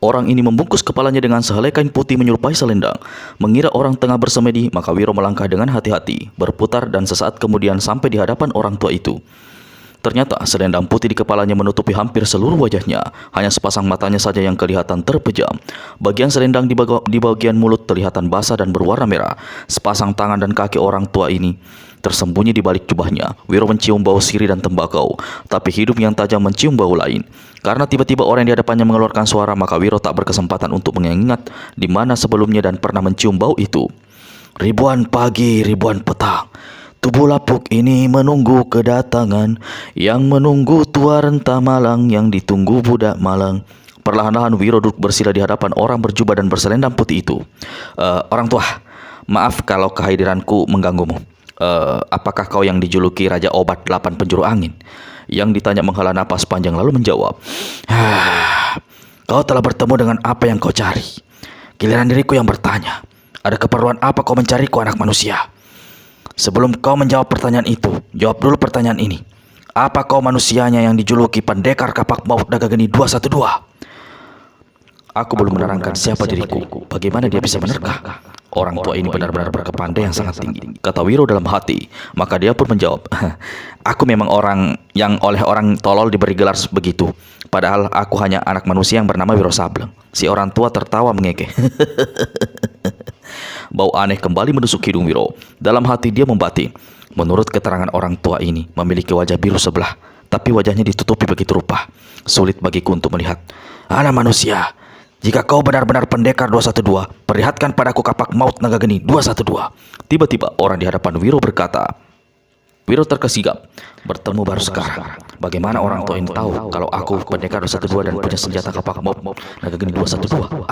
Orang ini membungkus kepalanya dengan sehelai kain putih menyerupai selendang. Mengira orang tengah bersemedi, maka Wiro melangkah dengan hati-hati, berputar dan sesaat kemudian sampai di hadapan orang tua itu. Ternyata selendang putih di kepalanya menutupi hampir seluruh wajahnya. Hanya sepasang matanya saja yang kelihatan terpejam. Bagian selendang di bagian mulut terlihatan basah dan berwarna merah. Sepasang tangan dan kaki orang tua ini tersembunyi di balik jubahnya. Wiro mencium bau sirih dan tembakau, tapi hidung yang tajam mencium bau lain. Karena tiba-tiba orang di hadapannya mengeluarkan suara, maka Wiro tak berkesempatan untuk mengingat di mana sebelumnya dan pernah mencium bau itu. Ribuan pagi, ribuan petang, tubuh lapuk ini menunggu kedatangan, yang menunggu tua renta Malang, yang ditunggu budak Malang. Perlahan-lahan Wiro duduk bersila di hadapan orang berjubah dan berselendang putih itu. Orang tua, maaf kalau kehadiranku mengganggumu. Apakah kau yang dijuluki Raja Obat 8 Penjuru Angin? Yang ditanya menghela napas panjang lalu menjawab, kau telah bertemu dengan apa yang kau cari. Giliran diriku yang bertanya, ada keperluan apa kau mencariku, anak manusia? Sebelum kau menjawab pertanyaan itu, jawab dulu pertanyaan ini. Apa kau manusianya yang dijuluki Pendekar Kapak Maut Naga Geni 212? Aku belum menerangkan siapa diriku. Bagaimana dia bisa menerka? Orang tua ini benar-benar berkepandaian yang sangat tinggi, kata Wiro dalam hati. Maka dia pun menjawab, aku memang orang yang oleh orang tolol diberi gelar begitu. Padahal aku hanya anak manusia yang bernama Wiro Sableng. Si orang tua tertawa mengekeh. Bau aneh kembali menusuk hidung Wiro. Dalam hati dia membatin. Menurut keterangan orang tua ini, memiliki wajah biru sebelah, tapi wajahnya ditutupi begitu rupa. Sulit bagiku untuk melihat. Anak manusia, jika kau benar-benar Pendekar 212, perlihatkan padaku kapak maut naga geni 212. Tiba-tiba orang di hadapan Wiro berkata. Wiro terkesigap. Bertemu baru sekarang. Bagaimana orang tua ini tahu kalau aku Pendekar 212 dan punya senjata kapak maut naga geni 212?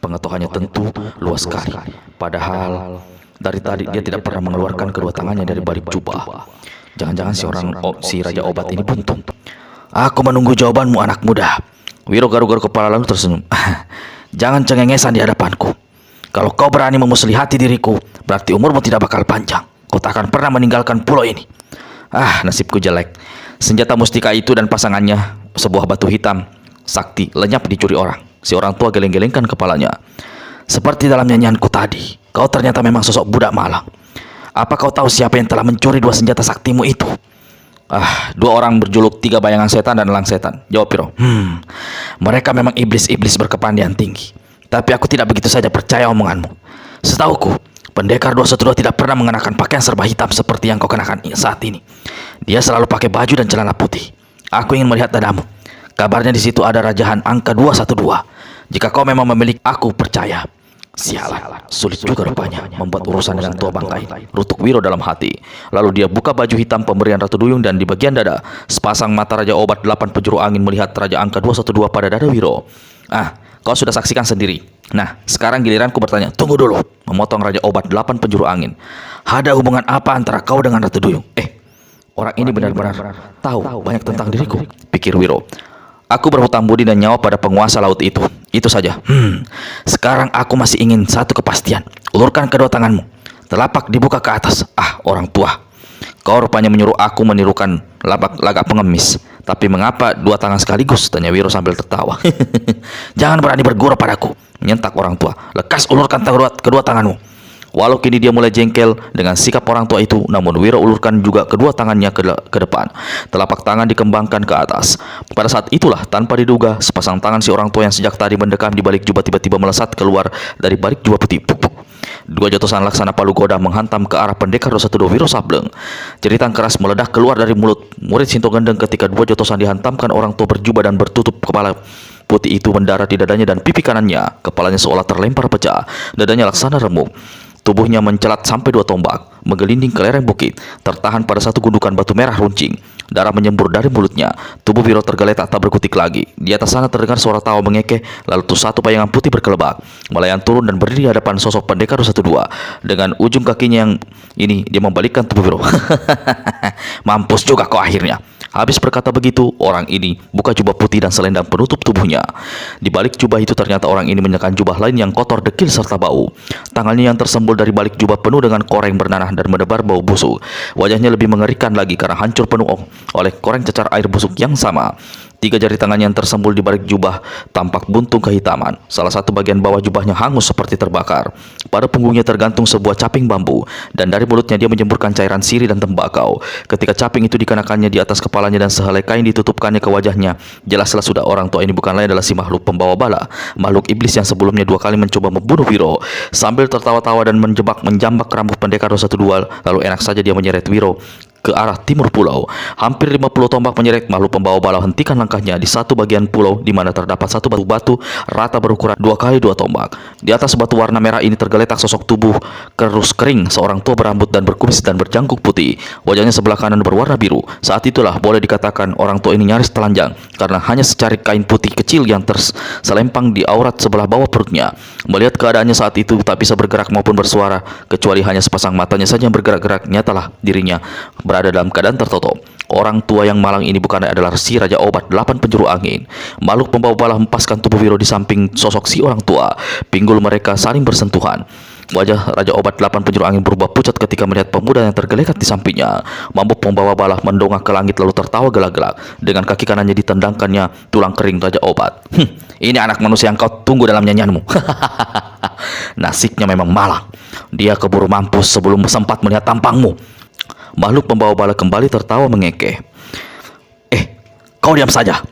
Pengetahuannya tentu luas sekali. Padahal dari tadi dia tidak pernah mengeluarkan kedua tangannya dari balik jubah. Jangan-jangan si Raja Obat ini buntung. Aku menunggu jawabanmu, anak muda. Wiro garuk-garuk kepala lalu tersenyum. Jangan cengengesan di hadapanku. Kalau kau berani memuslihat diriku, berarti umurmu tidak bakal panjang. Kau tak akan pernah meninggalkan pulau ini. Nasibku jelek. Senjata mustika itu dan pasangannya, sebuah batu hitam sakti, lenyap dicuri orang. Si orang tua geleng-gelengkan kepalanya. Seperti dalam nyanyianku tadi, kau ternyata memang sosok budak Malang. Apa kau tahu siapa yang telah mencuri dua senjata saktimu itu? Dua orang berjuluk 3 bayangan setan dan elang setan, jawab Wiro. Mereka memang iblis-iblis berkepandaian tinggi. Tapi aku tidak begitu saja percaya omonganmu. Setauku, Pendekar 212 tidak pernah mengenakan pakaian serba hitam seperti yang kau kenakan saat ini. Dia selalu pakai baju dan celana putih. Aku ingin melihat dadamu. Kabarnya di situ ada rajahan angka 212. Jika kau memang memiliki, aku percaya. Sialan, sulit juga rupanya membuat urusan dengan tua bangka ini, rutuk Wiro dalam hati. Lalu dia buka baju hitam pemberian Ratu Duyung dan di bagian dada, sepasang mata Raja Obat 8 Penjuru Angin melihat Raja Angka 212 pada dada Wiro. Kau sudah saksikan sendiri. Nah, sekarang giliranku bertanya. Tunggu dulu, memotong Raja Obat 8 Penjuru Angin. Ada hubungan apa antara kau dengan Ratu Duyung? Orang ini benar-benar tahu banyak tentang diriku, pikir Wiro. Aku berhutang budi dan nyawa pada penguasa laut itu. Itu saja. Sekarang aku masih ingin satu kepastian. Ulurkan kedua tanganmu. Telapak dibuka ke atas. Orang tua. Kau rupanya menyuruh aku menirukan lagak pengemis. Tapi mengapa 2 tangan sekaligus? Tanya Wiro sambil tertawa. Jangan berani bergurau padaku, menyentak orang tua. Lekas ulurkan kedua tanganmu. Walau kini dia mulai jengkel dengan sikap orang tua itu, namun Wiro ulurkan juga kedua tangannya ke depan. Telapak tangan dikembangkan ke atas. Pada saat itulah, tanpa diduga, sepasang tangan si orang tua yang sejak tadi mendekam di balik jubah tiba-tiba melesat keluar dari balik jubah putih. Dua jotosan laksana palu goda menghantam ke arah Pendekar 212 Wiro Sableng. Jeritan keras meledak keluar dari mulut murid Sinto Gendeng ketika dua jotosan dihantamkan orang tua berjubah dan bertutup kepala putih itu mendarat di dadanya dan pipi kanannya. Kepalanya seolah terlempar pecah, dadanya laksana remuk. Tubuhnya mencelat sampai 2 tombak, menggelinding ke lereng bukit, tertahan pada satu gundukan batu merah runcing. Darah menyembur dari mulutnya. Tubuh Wiro tergeletak tak berkutik lagi. Di atas sana terdengar suara tawa mengekeh. Lalu satu bayangan putih berkelebak, melayang turun dan berdiri di hadapan sosok Pendekar 212. Dengan ujung kakinya yang ini, dia membalikkan tubuh Wiro. Mampus juga kau akhirnya. Habis berkata begitu, orang ini buka jubah putih dan selendang penutup tubuhnya. Di balik jubah itu ternyata orang ini mengenakan jubah lain yang kotor, dekil, serta bau. Tangannya yang tersembul dari balik jubah penuh dengan koreng bernanah dan menebar bau busuk. Wajahnya lebih mengerikan lagi karena hancur penuh oleh koreng cecar air busuk yang sama. Tiga jari tangannya yang tersembul di balik jubah tampak buntung kehitaman. Salah satu bagian bawah jubahnya hangus seperti terbakar. Pada punggungnya tergantung sebuah caping bambu, dan dari mulutnya dia menjemburkan cairan sirih dan tembakau. Ketika caping itu dikenakannya di atas kepalanya dan sehelai kain ditutupkannya ke wajahnya, jelaslah sudah orang tua ini bukan lain adalah si makhluk pembawa bala, makhluk iblis yang sebelumnya 2 kali mencoba membunuh Wiro. Sambil tertawa-tawa dan menjambak rambut pendekar 212, lalu enak saja dia menyeret Wiro ke arah timur pulau. Hampir 50 tombak menyeret makhluk pembawa bala hentikan langkahnya di satu bagian pulau di mana terdapat satu batu rata berukuran 2 kali 2 tombak. Di atas batu warna merah ini tergeletak sosok tubuh kerus kering seorang tua berambut dan berkumis dan berjangkuk putih. Wajahnya sebelah kanan berwarna biru. Saat itulah boleh dikatakan orang tua ini nyaris telanjang karena hanya secarik kain putih kecil yang terselempang di aurat sebelah bawah perutnya. Melihat keadaannya saat itu tak bisa bergerak maupun bersuara kecuali hanya sepasang matanya saja yang bergerak-gerak. Nyatalah dirinya berada dalam keadaan tertutup. Orang tua yang malang ini bukan adalah si Raja Obat 8 penjuru angin. Makhluk pembawa bala hempaskan tubuh Wiro di samping sosok si orang tua. Pinggul mereka saling bersentuhan. Wajah Raja Obat 8 penjuru angin berubah pucat ketika melihat pemuda yang tergeletak di sampingnya. Mabuk pembawa bala mendongak ke langit lalu tertawa gelak-gelak. Dengan kaki kanannya ditendangkannya tulang kering Raja Obat. Ini anak manusia yang kau tunggu dalam nyanyianmu. Nasibnya memang malang. Dia keburu mampus sebelum sempat melihat tampangmu. Makhluk pembawa bala kembali tertawa mengekeh. Kau diam saja.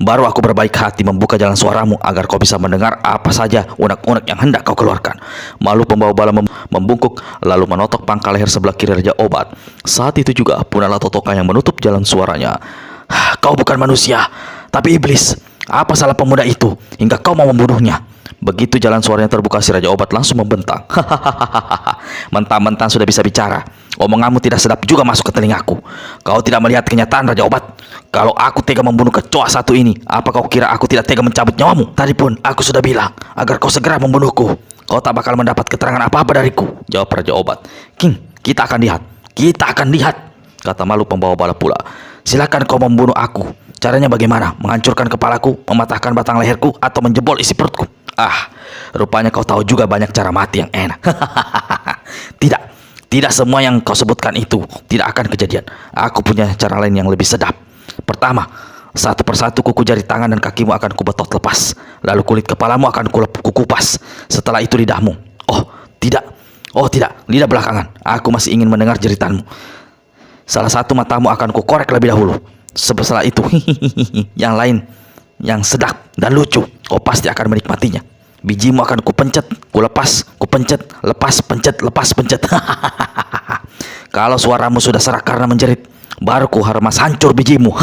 Baru aku berbaik hati membuka jalan suaramu agar kau bisa mendengar apa saja unek-unek yang hendak kau keluarkan. Makhluk pembawa bala membungkuk lalu menotok pangkal leher sebelah kiri Raja Obat. Saat itu juga punahlah totokan yang menutup jalan suaranya. Kau bukan manusia, tapi iblis. Apa salah pemuda itu hingga kau mau membunuhnya? Begitu jalan suaranya terbuka, si Raja Obat langsung membentang. Mentang-mentang sudah bisa bicara, omonganmu tidak sedap juga masuk ke telingaku. Kau tidak melihat kenyataan, Raja Obat. Kalau aku tega membunuh kecoa satu ini, apa kau kira aku tidak tega mencabut nyawamu? Tadi pun aku sudah bilang agar kau segera membunuhku. Kau tak bakal mendapat keterangan apa-apa dariku, jawab Raja Obat. King, kita akan lihat. Kita akan lihat, kata makhluk pembawa bala pula. Silakan kau membunuh aku. Caranya bagaimana? Menghancurkan kepalaku, mematahkan batang leherku, atau menjebol isi perutku? Rupanya kau tahu juga banyak cara mati yang enak. Tidak semua yang kau sebutkan itu tidak akan kejadian. Aku punya cara lain yang lebih sedap. Pertama, satu persatu kuku jari tangan dan kakimu akan kubetot lepas. Lalu kulit kepalamu akan kukupas. Setelah itu lidahmu. Oh tidak, lidah belakangan. Aku masih ingin mendengar jeritanmu. Salah satu matamu akan kukorek lebih dahulu. Setelah itu, yang lain yang sedap dan lucu, kau pasti akan menikmatinya. Bijimu akan kupencet, kulepas, kupencet, lepas, pencet, lepas, pencet. Kalau suaramu sudah serak karena menjerit, baru ku harmas hancur bijimu.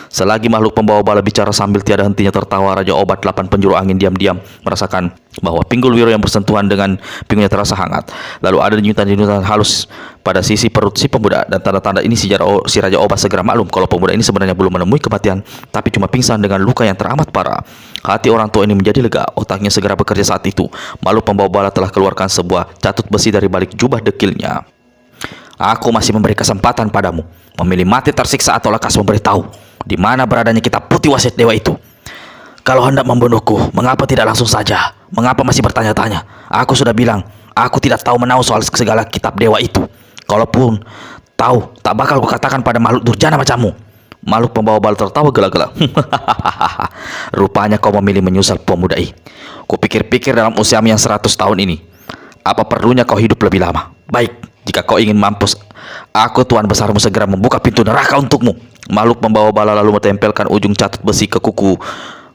Selagi makhluk pembawa bala bicara sambil tiada hentinya tertawa, Raja Obat 8 penjuru angin diam-diam merasakan bahwa pinggul Wiro yang bersentuhan dengan pinggulnya terasa hangat. Lalu ada denyutan-denyutan halus pada sisi perut si pemuda, dan tanda-tanda ini si Raja Obat segera maklum kalau pemuda ini sebenarnya belum menemui kematian, tapi cuma pingsan dengan luka yang teramat parah. Hati orang tua ini menjadi lega, otaknya segera bekerja saat itu. Makhluk pembawa bala telah keluarkan sebuah catut besi dari balik jubah dekilnya. Aku masih memberi kesempatan padamu, memilih mati tersiksa atau lekas memberitahu di mana beradanya kitab putih wasiat dewa itu. Kalau hendak membunuhku, mengapa tidak langsung saja? Mengapa masih bertanya-tanya? Aku sudah bilang, aku tidak tahu menahu soal segala kitab dewa itu. Kalaupun tahu, tak bakal kukatakan pada makhluk durjana macammu. Makhluk pembawa bala tertawa gelak-gelak. Rupanya kau memilih menyusul pemuda ini. Kupikir-pikir dalam usiamu yang 100 tahun ini, apa perlunya kau hidup lebih lama? Baik, jika kau ingin mampus, aku tuan besarmu segera membuka pintu neraka untukmu. Makhluk pembawa bala lalu menempelkan ujung catut besi ke kuku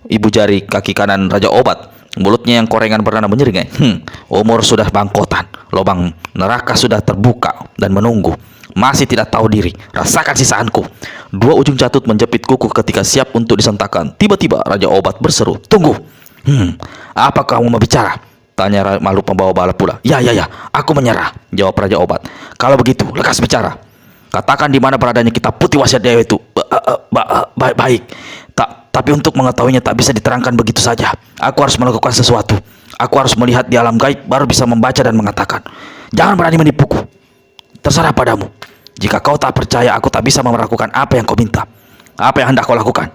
ibu jari kaki kanan Raja Obat. Mulutnya yang korengan bernada menyeringai. Umur sudah bangkotan, lubang neraka sudah terbuka dan menunggu. Masih tidak tahu diri, rasakan sisaanku. Dua ujung catut menjepit kuku ketika siap untuk disentakkan. Tiba-tiba Raja Obat berseru, tunggu. Apa kamu mau bicara? Tanya makhluk pembawa bala pula. Ya, aku menyerah, jawab Raja Obat. Kalau begitu, lekas bicara. Katakan di mana beradanya kitab putih wasiat dewa itu. Baik. Tapi untuk mengetahuinya tak bisa diterangkan begitu saja. Aku harus melakukan sesuatu. Aku harus melihat di alam gaib baru bisa membaca dan mengatakan. Jangan berani menipuku. Terserah padamu. Jika kau tak percaya aku tak bisa melakukan apa yang kau minta. Apa yang hendak kau lakukan?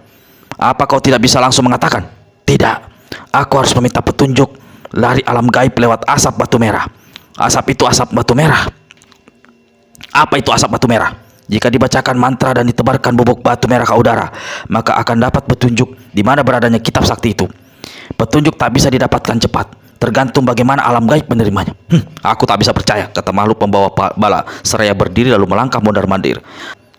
Apa kau tidak bisa langsung mengatakan? Tidak. Aku harus meminta petunjuk lari alam gaib lewat asap batu merah. Asap itu asap batu merah. Apa itu asap batu merah? Jika dibacakan mantra dan ditebarkan bubuk batu merah ke udara, maka akan dapat petunjuk di mana beradanya kitab sakti itu. Petunjuk tak bisa didapatkan cepat, tergantung bagaimana alam gaib menerimanya. Aku tak bisa percaya, kata makhluk pembawa bala seraya berdiri lalu melangkah mondar-mandir.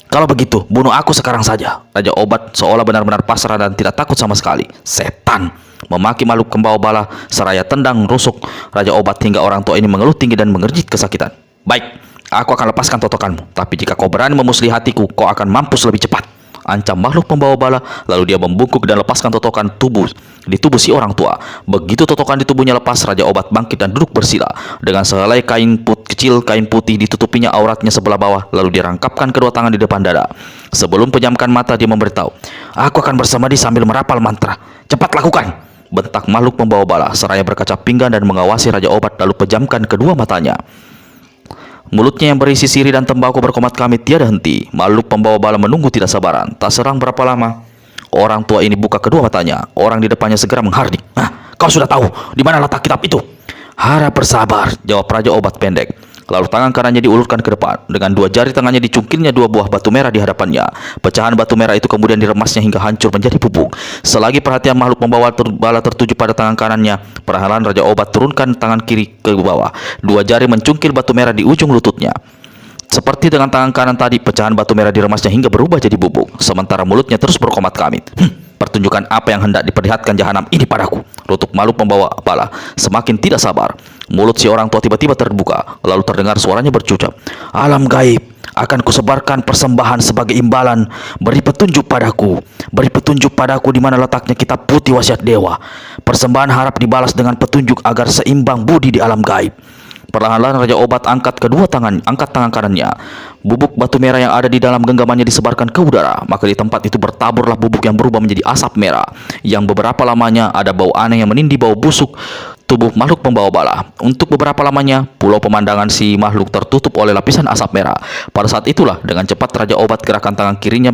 Kalau begitu, bunuh aku sekarang saja. Raja Obat seolah benar-benar pasrah dan tidak takut sama sekali. Setan! Memaki makhluk pembawa bala seraya tendang rusuk Raja Obat hingga orang tua ini mengeluh tinggi dan mengerjit kesakitan. Baik, aku akan lepaskan totokanmu. Tapi jika kau berani memusli hatiku, kau akan mampus lebih cepat. Ancam makhluk pembawa bala, lalu dia membungkuk dan lepaskan totokan di tubuh si orang tua. Begitu totokan di tubuhnya lepas, Raja Obat bangkit dan duduk bersila. Dengan sehelai kain putih ditutupinya auratnya sebelah bawah, lalu dia rangkapkan kedua tangan di depan dada. Sebelum pejamkan mata, dia memberitahu, aku akan bersamadi sambil merapal mantra. Cepat lakukan! Bentak makhluk pembawa bala seraya berkaca pinggang dan mengawasi Raja Obat lalu pejamkan kedua matanya. Mulutnya yang berisi sirih dan tembakau berkomat kamit tiada henti. Makhluk pembawa bala menunggu tidak sabaran. Tak serang berapa lama, orang tua ini buka kedua matanya. Orang di depannya segera menghardik. Kau sudah tahu di mana letak kitab itu? Harap bersabar, jawab Raja Obat pendek. Lalu tangan kanannya diulurkan ke depan. Dengan dua jari tangannya dicungkilnya dua buah batu merah di hadapannya. Pecahan batu merah itu kemudian diremasnya hingga hancur menjadi bubuk. Selagi perhatian makhluk pembawa bala tertuju pada tangan kanannya, perlahan Raja Obat turunkan tangan kiri ke bawah. Dua jari mencungkil batu merah di ujung lututnya. Seperti dengan tangan kanan tadi, pecahan batu merah diremasnya hingga berubah jadi bubuk. Sementara mulutnya terus berkomat kamit. Pertunjukan apa yang hendak diperlihatkan jahanam ini padaku? Rutuk makhluk pembawa bala semakin tidak sabar. Mulut si orang tua tiba-tiba terbuka, lalu terdengar suaranya bercucap. Alam gaib, akan kusebarkan persembahan sebagai imbalan. Beri petunjuk padaku. Beri petunjuk padaku di mana letaknya kitab putih wasiat dewa. Persembahan harap dibalas dengan petunjuk agar seimbang budi di alam gaib. Perlahan-lahan Raja Obat angkat tangan kanannya. Bubuk batu merah yang ada di dalam genggamannya disebarkan ke udara. Maka di tempat itu bertaburlah bubuk yang berubah menjadi asap merah, yang beberapa lamanya ada bau aneh yang menindih bau busuk tubuh makhluk pembawa bala. Untuk beberapa lamanya, pulau pemandangan si makhluk tertutup oleh lapisan asap merah. Pada saat itulah, dengan cepat Raja Obat gerakan tangan kirinya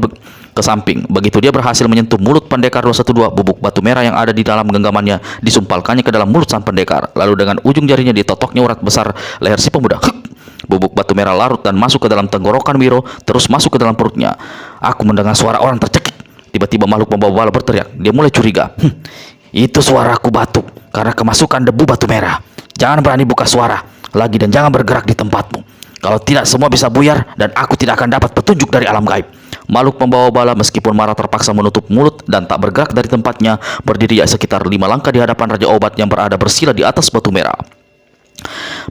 ke samping. Begitu dia berhasil menyentuh mulut pendekar 212, bubuk batu merah yang ada di dalam genggamannya disumpalkannya ke dalam mulut sang pendekar. Lalu dengan ujung jarinya ditotoknya urat besar leher si pemuda. Bubuk batu merah larut dan masuk ke dalam tenggorokan Wiro, terus masuk ke dalam perutnya. Aku mendengar suara orang tercekik. Tiba-tiba makhluk pembawa bala berteriak. Dia mulai curiga. Itu suaraku batuk karena kemasukan debu batu merah. Jangan berani buka suara lagi dan jangan bergerak di tempatmu. Kalau tidak, semua bisa buyar dan aku tidak akan dapat petunjuk dari alam gaib. Makhluk pembawa bala meskipun marah terpaksa menutup mulut dan tak bergerak dari tempatnya, berdiri sekitar 5 langkah di hadapan Raja Obat yang berada bersila di atas batu merah.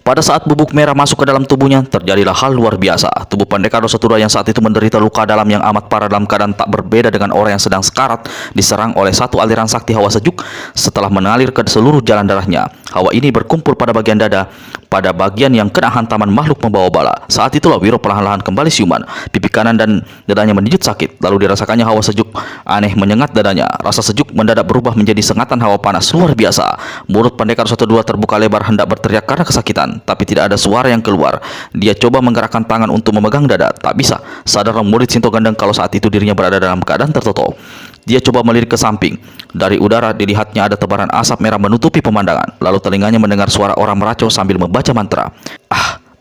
Pada saat bubuk merah masuk ke dalam tubuhnya, terjadilah hal luar biasa. Tubuh pendekar 212 yang saat itu menderita luka dalam yang amat parah dalam keadaan tak berbeda dengan orang yang sedang sekarat, diserang oleh satu aliran sakti hawa sejuk. Setelah mengalir ke seluruh jalan darahnya, hawa ini berkumpul pada bagian dada, pada bagian yang kena hantaman makhluk pembawa bala. Saat itulah Wiro perlahan-lahan kembali siuman. Pipi kanan dan dadanya menjijit sakit. Lalu dirasakannya hawa sejuk aneh menyengat dadanya. Rasa sejuk mendadak berubah menjadi sengatan hawa panas luar biasa. Mulut pendekar 112 terbuka lebar hendak berteriak karena kesakitan, tapi tidak ada suara yang keluar. Dia coba menggerakkan tangan untuk memegang dada, tak bisa. Sadarlah murid Sinto Gandeng kalau saat itu dirinya berada dalam keadaan tertutup. Dia coba melirik ke samping. Dari udara dilihatnya ada tebaran asap merah menutupi pemandangan. Lalu telinganya mendengar suara orang meracau sambil membaca mantra.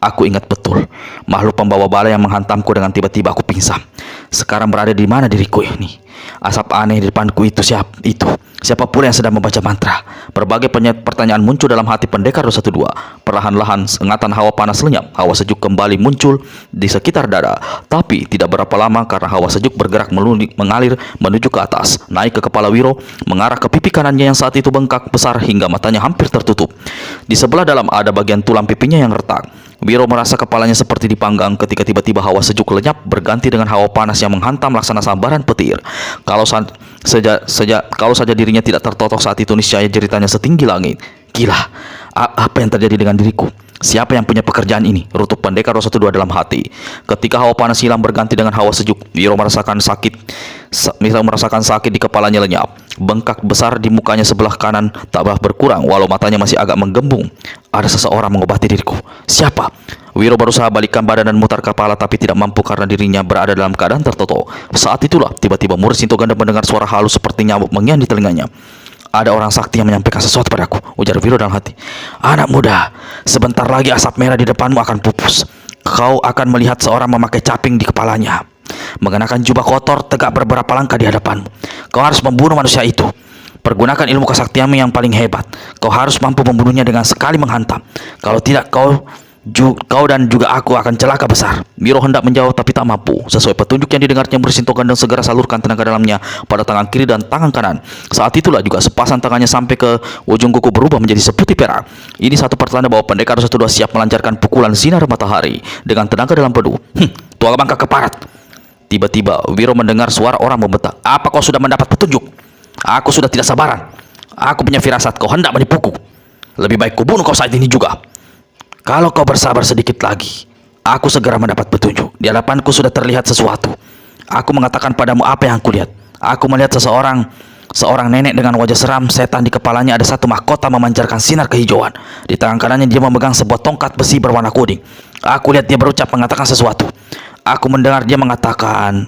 Aku ingat betul. Makhluk pembawa bala yang menghantamku dengan tiba-tiba aku pingsan. Sekarang berada di mana diriku ini? Asap aneh di depanku itu siapa pula yang sedang membaca mantra? Berbagai pertanyaan muncul dalam hati pendekar 212. Perlahan-lahan sengatan hawa panas lenyap. Hawa sejuk kembali muncul di sekitar dada. Tapi tidak berapa lama karena hawa sejuk bergerak mengalir menuju ke atas, naik ke kepala Wiro, mengarah ke pipi kanannya yang saat itu bengkak besar hingga matanya hampir tertutup. Di sebelah dalam ada bagian tulang pipinya yang retak. Wiro merasa kepalanya seperti dipanggang ketika tiba-tiba hawa sejuk lenyap berganti dengan hawa panas yang menghantam laksana sambaran petir. Kalau saja dirinya tidak tertotok saat itu, niscaya jeritanya setinggi langit. Gila, apa yang terjadi dengan diriku? Siapa yang punya pekerjaan ini? Rutuk pendekar 212 dalam hati. Ketika hawa panas hilang berganti dengan hawa sejuk, Wiro merasakan sakit di kepalanya lenyap. Bengkak besar di mukanya sebelah kanan tak berkurang, walau matanya masih agak menggembung. Ada seseorang mengobati diriku. Siapa? Wiro berusaha balikkan badan dan mutar kepala, tapi tidak mampu karena dirinya berada dalam keadaan tertutup. Saat itulah tiba-tiba murid Sinto Gandeng mendengar suara halus seperti nyamuk mengian di telinganya. Ada orang sakti yang menyampaikan sesuatu padaku, ujar Wiro dalam hati. Anak muda, sebentar lagi asap merah di depanmu akan pupus. kau akan melihat seorang memakai caping di kepalanya, mengenakan jubah kotor, tegak beberapa langkah di hadapanmu. Kau harus membunuh manusia itu. Pergunakan ilmu kesaktianmu yang paling hebat. Kau harus mampu membunuhnya dengan sekali menghantam. Kalau tidak, kau dan juga aku akan celaka besar. Wiro hendak menjawab tapi tak mampu. Sesuai petunjuk yang didengarnya, Murisinto Gandeng segera salurkan tenaga dalamnya pada tangan kiri dan tangan kanan. Saat itulah juga sepasang tangannya sampai ke ujung kuku berubah menjadi seputih perak. Ini satu pertanda bahwa pendekar 1-2 siap melancarkan pukulan sinar matahari dengan tenaga dalam penuh. Tua bangka keparat. Tiba-tiba Wiro mendengar suara orang membentak. Apa kau sudah mendapat petunjuk? Aku sudah tidak sabaran. Aku punya firasat kau hendak menipuku. Lebih baik kubunuh kau saat ini juga. Kalau kau bersabar sedikit lagi, aku segera mendapat petunjuk. Di hadapanku sudah terlihat sesuatu. Aku mengatakan padamu apa yang aku lihat. Aku melihat seorang nenek dengan wajah seram. Setan di kepalanya ada satu mahkota memancarkan sinar kehijauan. Di tangan kanannya dia memegang sebuah tongkat besi berwarna kuning. Aku lihat dia berucap mengatakan sesuatu. Aku mendengar dia mengatakan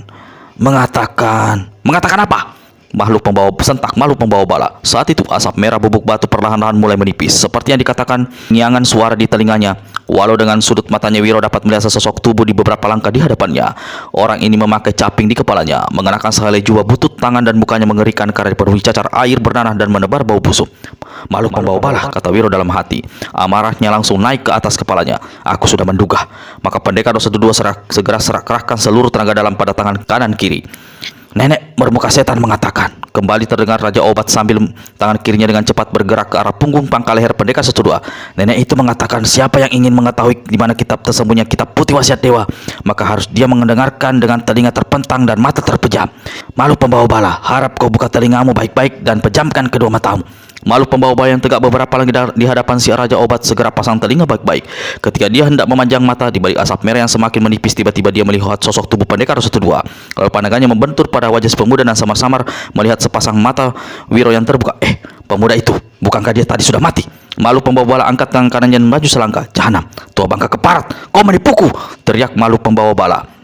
apa? Makhluk pembawa bala. Saat itu asap merah bubuk batu perlahan-lahan mulai menipis. Seperti yang dikatakan, nyangan suara di telinganya. Walau dengan sudut matanya Wiro dapat melihat sesosok tubuh di beberapa langkah di hadapannya. Orang ini memakai caping di kepalanya, mengenakan sehelai jubah butut, tangan dan mukanya mengerikan karena dipenuhi cacar air bernanah dan menebar bau busuk. Makhluk pembawa bala, kata Wiro dalam hati. Amarahnya langsung naik ke atas kepalanya. Aku sudah menduga. Maka pendekar 1-2 segera kerahkan seluruh tenaga dalam pada tangan kanan kiri. Nenek bermuka setan mengatakan. Kembali terdengar Raja Obat sambil tangan kirinya dengan cepat bergerak ke arah punggung pangkal leher pendekar 1-2. Nenek itu mengatakan, siapa yang ingin mengetahui di mana kitab tersembunyi kitab putih wasiat dewa, maka harus dia mendengarkan dengan telinga terpentang dan mata terpejam. Makhluk pembawa bala, harap kau buka telingamu baik-baik dan pejamkan kedua matamu. Makhluk pembawa bala yang tegak beberapa langkah di hadapan si Raja Obat segera pasang telinga baik-baik. Ketika dia hendak memanjang mata di balik asap merah yang semakin menipis, tiba-tiba dia melihat sosok tubuh pendekar 1-2. Lalu pandangannya membentur pada wajah si pemuda dan samar-samar melihat sepasang mata Wiro yang terbuka. Pemuda itu, bukankah dia tadi sudah mati? Makhluk pembawa bala angkat tangan kanannya dan maju selangkah. Jahanam, tua bangka keparat, kau menipuku! Teriak makhluk pembawa bala.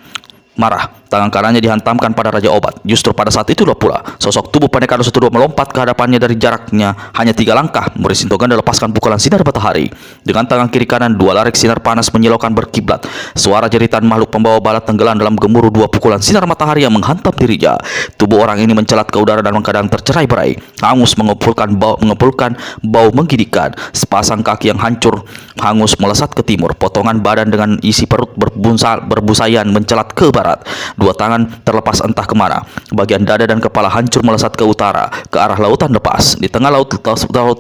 Marah, tangan kanannya dihantamkan pada Raja Obat. Justru pada saat itulah pula sosok tubuh pendekar 1-2 melompat ke hadapannya dari jaraknya hanya 3 langkah. Murisinto Gandeng lepaskan pukulan sinar matahari. Dengan tangan kiri kanan, 2 larik sinar panas menyilaukan berkiblat. Suara jeritan makhluk pembawa bala tenggelam dalam gemuruh 2 pukulan sinar matahari yang menghantam dirinya. Tubuh orang ini mencelat ke udara dan kadang tercerai-berai, hangus mengepulkan bau menggigitkan. Sepasang kaki yang hancur hangus melesat ke timur. Potongan badan dengan isi perut berbusayan mencelat ke barat. 2 tangan terlepas entah kemana. Bagian dada dan kepala hancur melesat ke utara, ke arah lautan lepas. Di tengah laut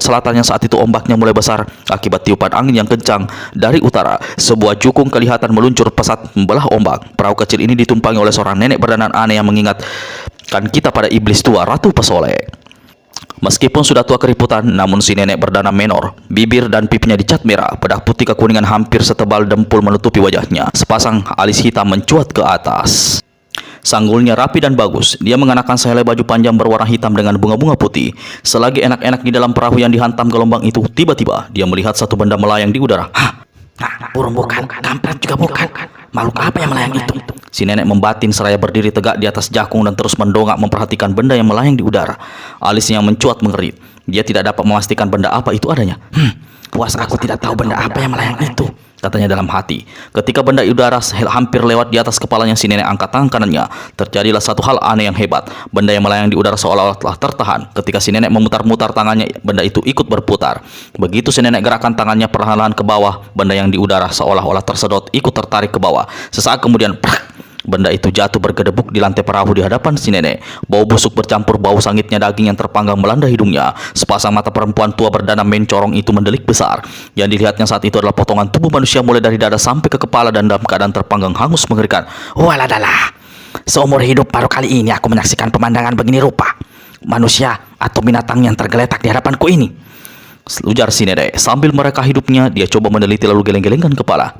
selatan yang saat itu ombaknya mulai besar akibat tiupan angin yang kencang dari utara. Sebuah jukung kelihatan meluncur pesat membelah ombak. Perahu kecil ini ditumpangi oleh seorang nenek berdandan aneh yang mengingatkan kita pada iblis tua Ratu Pesole. Meskipun sudah tua keriputan, namun si nenek berdandan menor. Bibir dan pipinya dicat merah, bedak putih kekuningan hampir setebal dempul menutupi wajahnya. Sepasang alis hitam mencuat ke atas. Sanggulnya rapi dan bagus. Dia mengenakan sehelai baju panjang berwarna hitam dengan bunga-bunga putih. Selagi enak-enak di dalam perahu yang dihantam gelombang itu, tiba-tiba dia melihat satu benda melayang di udara. Burung bukan, kampret juga bukan. Makhluk apa yang melayang itu? Si nenek membatin seraya berdiri tegak di atas jakung dan terus mendongak memperhatikan benda yang melayang di udara. Alisnya mencuat mengerit. Dia tidak dapat memastikan benda apa itu adanya. Puas aku tidak tahu benda apa yang melayang itu, katanya dalam hati. Ketika benda udara hampir lewat di atas kepalanya si nenek angkat tangan kanannya, terjadilah satu hal aneh yang hebat. Benda yang melayang di udara seolah-olah telah tertahan. Ketika si nenek memutar-mutar tangannya, benda itu ikut berputar. Begitu si nenek gerakkan tangannya perlahan-lahan ke bawah, benda yang di udara seolah-olah tersedot ikut tertarik ke bawah. Sesaat kemudian, benda itu jatuh bergedebuk di lantai perahu di hadapan si nenek. Bau busuk bercampur bau sangitnya daging yang terpanggang melanda hidungnya. Sepasang mata perempuan tua berdandan mencorong itu mendelik besar. Yang dilihatnya saat itu adalah potongan tubuh manusia mulai dari dada sampai ke kepala dan dalam keadaan terpanggang hangus mengerikan. Waladalah, seumur hidup baru kali ini aku menyaksikan pemandangan begini rupa. Manusia atau binatang yang tergeletak di hadapanku ini, ujar si nenek. Sambil mereka hidupnya, dia coba meneliti lalu geleng-gelengkan kepala.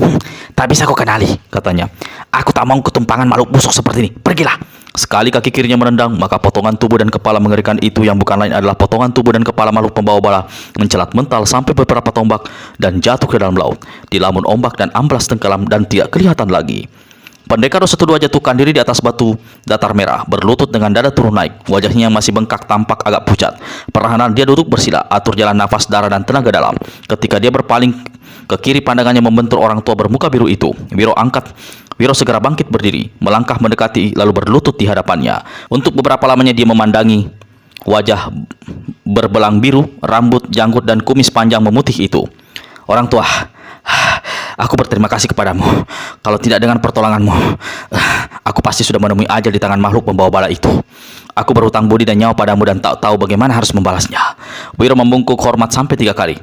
Tak bisa kau kenali, katanya. Aku tak mau ketumpangan makhluk busuk seperti ini. Pergilah. Sekali kaki kirinya menendang, maka potongan tubuh dan kepala mengerikan itu yang bukan lain adalah potongan tubuh dan kepala makhluk pembawa bala mencelat mental sampai beberapa tombak dan jatuh ke dalam laut. Dilamun ombak dan amblas tenggelam dan tidak kelihatan lagi. Pendekar 1-2 jatuhkan diri di atas batu datar merah, berlutut dengan dada turun naik. Wajahnya yang masih bengkak tampak agak pucat. Perlahan dia duduk bersila, atur jalan nafas, darah dan tenaga dalam. Ketika dia berpaling Ke kiri pandangannya membentur orang tua bermuka biru itu. Wiro segera bangkit berdiri, melangkah mendekati lalu berlutut di hadapannya. Untuk beberapa lamanya dia memandangi wajah berbelang biru, rambut, janggut, dan kumis panjang memutih itu. Orang tua, aku berterima kasih kepadamu. Kalau tidak dengan pertolonganmu, aku pasti sudah menemui ajal di tangan makhluk pembawa bala itu. Aku berhutang budi dan nyawa padamu dan tak tahu bagaimana harus membalasnya. Wiro membungkuk hormat sampai 3 kali.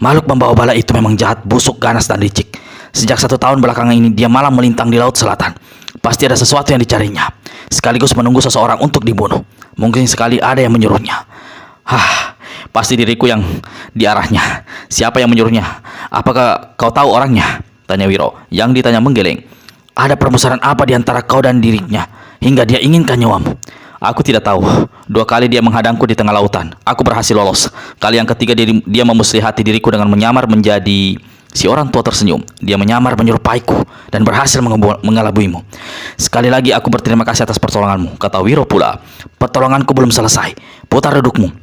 Makhluk pembawa bala itu memang jahat, busuk, ganas, dan licik. Sejak 1 tahun belakangan ini dia malam melintang di laut selatan. Pasti ada sesuatu yang dicarinya, sekaligus menunggu seseorang untuk dibunuh. Mungkin sekali ada yang menyuruhnya. Pasti diriku yang diarahnya. Siapa yang menyuruhnya? Apakah kau tahu orangnya? Tanya Wiro. Yang ditanya menggeleng. Ada permusuhan apa di antara kau dan dirinya hingga dia inginkan nyawamu? Aku tidak tahu. 2 kali dia menghadangku di tengah lautan. Aku berhasil lolos. Kali yang ketiga dia memuslihati diriku dengan menyamar menjadi... Si orang tua tersenyum. Dia menyamar menyerupaiku dan berhasil mengelabuimu. Sekali lagi aku berterima kasih atas pertolonganmu, kata Wiro pula. Pertolonganku belum selesai. Putar dudukmu.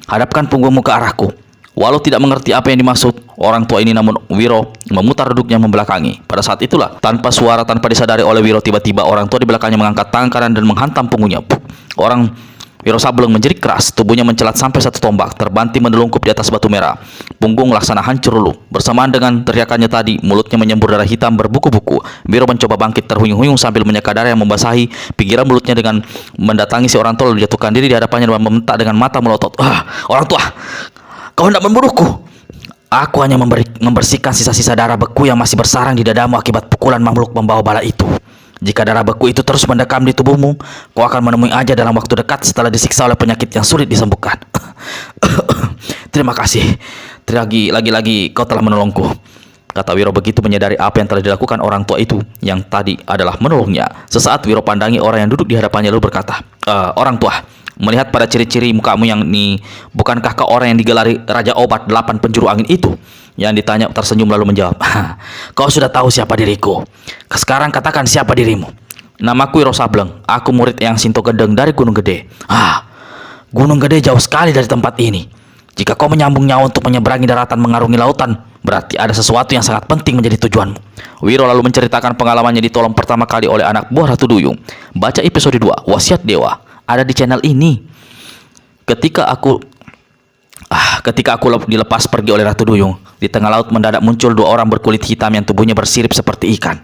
Hadapkan punggungmu ke arahku. Walau tidak mengerti apa yang dimaksud orang tua ini, namun Wiro memutar duduknya membelakangi. Pada saat itulah, tanpa suara, tanpa disadari oleh Wiro, tiba-tiba orang tua di belakangnya mengangkat tangan kanan dan menghantam punggungnya. Wiro Sableng menjerit keras, tubuhnya mencelat sampai 1 tombak, terbanting menelungkup di atas batu merah. Punggung laksana hancur luluh. Bersamaan dengan teriakannya tadi, mulutnya menyembur darah hitam berbuku-buku. Wiro mencoba bangkit terhuyung-huyung sambil menyeka darah yang membasahi pinggiran mulutnya dengan mendatangi si orang tua lalu jatuhkan diri di hadapannya dan membentak dengan mata melotot. Orang tua, kau hendak membunuhku? Aku hanya membersihkan sisa-sisa darah beku yang masih bersarang di dadamu akibat pukulan makhluk membawa bala itu. Jika darah beku itu terus mendekam di tubuhmu, kau akan menemui ajal dalam waktu dekat setelah disiksa oleh penyakit yang sulit disembuhkan. Terima kasih. Lagi-lagi kau telah menolongku, kata Wiro begitu menyadari apa yang telah dilakukan orang tua itu yang tadi adalah menolongnya. Sesaat Wiro pandangi orang yang duduk di hadapannya lalu berkata, orang tua, melihat pada ciri-ciri mukamu yang ini, bukankah kau orang yang digelari Raja Obat 8 penjuru angin itu? Yang ditanya tersenyum lalu menjawab, kau sudah tahu siapa diriku. Sekarang katakan siapa dirimu. Namaku Wiro Sableng. Aku murid Eyang Sinto Gendeng dari Gunung Gede. Gunung Gede jauh sekali dari tempat ini. Jika kau menyambung nyawa untuk menyeberangi daratan mengarungi lautan, berarti ada sesuatu yang sangat penting menjadi tujuanmu. Wiro lalu menceritakan pengalamannya ditolong pertama kali oleh anak buah Ratu Duyung. Baca episode 2, Wasiat Dewa. Ada di channel ini. Ketika aku dilepas pergi oleh Ratu Duyung, di tengah laut mendadak muncul 2 orang berkulit hitam yang tubuhnya bersirip seperti ikan.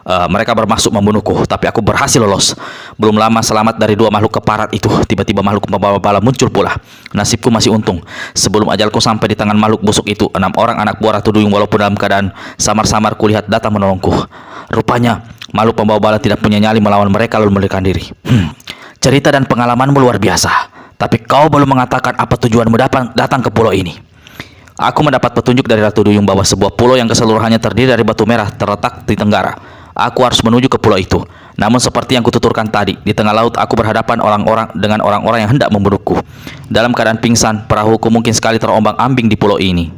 Mereka bermaksud membunuhku, tapi aku berhasil lolos. Belum lama selamat dari 2 makhluk keparat itu, tiba-tiba makhluk membawa bala muncul pula. Nasibku masih untung. Sebelum ajalku sampai di tangan makhluk busuk itu, 6 orang anak buah Ratu Duyung walaupun dalam keadaan samar-samar kulihat datang menolongku. Rupanya makhluk pembawa bala tidak punya nyali melawan mereka lalu melarikan diri. Cerita dan pengalamanmu luar biasa. Tapi kau belum mengatakan apa tujuanmu datang ke pulau ini. Aku mendapat petunjuk dari Ratu Duyung bahwa sebuah pulau yang keseluruhannya terdiri dari batu merah terletak di tenggara. Aku harus menuju ke pulau itu. Namun seperti yang kututurkan tadi, di tengah laut aku berhadapan dengan orang-orang yang hendak membunuhku. Dalam keadaan pingsan, perahuku mungkin sekali terombang-ambing di pulau ini.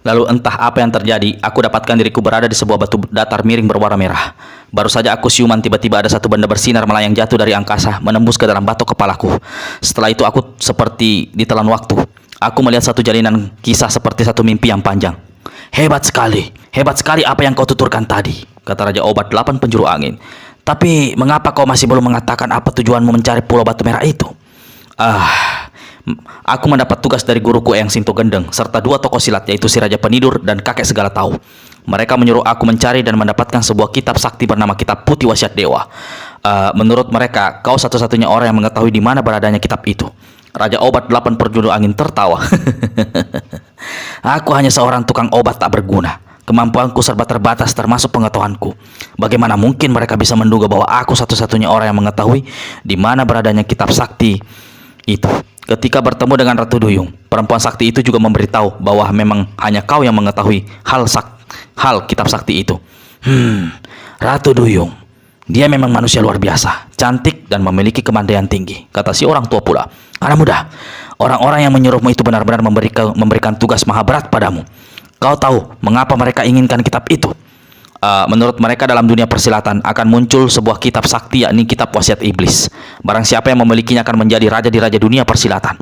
Lalu entah apa yang terjadi, aku dapatkan diriku berada di sebuah batu datar miring berwarna merah. Baru saja aku siuman, tiba-tiba ada satu benda bersinar melayang jatuh dari angkasa, menembus ke dalam batok kepalaku. Setelah itu aku seperti ditelan waktu. Aku melihat satu jalinan kisah seperti satu mimpi yang panjang. Hebat sekali apa yang kau tuturkan tadi, kata Raja Obat 8 penjuru angin. Tapi mengapa kau masih belum mengatakan apa tujuanmu mencari pulau batu merah itu? Aku mendapat tugas dari guruku Eyang Sinto Gendeng serta 2 tokoh silat, yaitu si Raja Penidur dan kakek segala tahu. Mereka menyuruh aku mencari dan mendapatkan sebuah kitab sakti bernama Kitab Putih Wasiat Dewa. Menurut mereka, kau satu-satunya orang yang mengetahui di mana beradanya kitab itu. Raja Obat 8 penjuru angin tertawa. Aku hanya seorang tukang obat tak berguna. Kemampuanku serba terbatas termasuk pengetahuanku. Bagaimana mungkin mereka bisa menduga bahwa aku satu-satunya orang yang mengetahui di mana beradanya kitab sakti itu? Ketika bertemu dengan Ratu Duyung, perempuan sakti itu juga memberitahu bahwa memang hanya kau yang mengetahui hal kitab sakti itu. Ratu Duyung, dia memang manusia luar biasa, cantik dan memiliki kemandaian tinggi, kata si orang tua pula. Anak muda, orang-orang yang menyuruhmu itu benar-benar memberikan tugas maha berat padamu. Kau tahu mengapa mereka inginkan kitab itu? Menurut mereka dalam dunia persilatan akan muncul sebuah kitab sakti, yakni kitab wasiat iblis. Barang siapa yang memilikinya akan menjadi raja di raja dunia persilatan.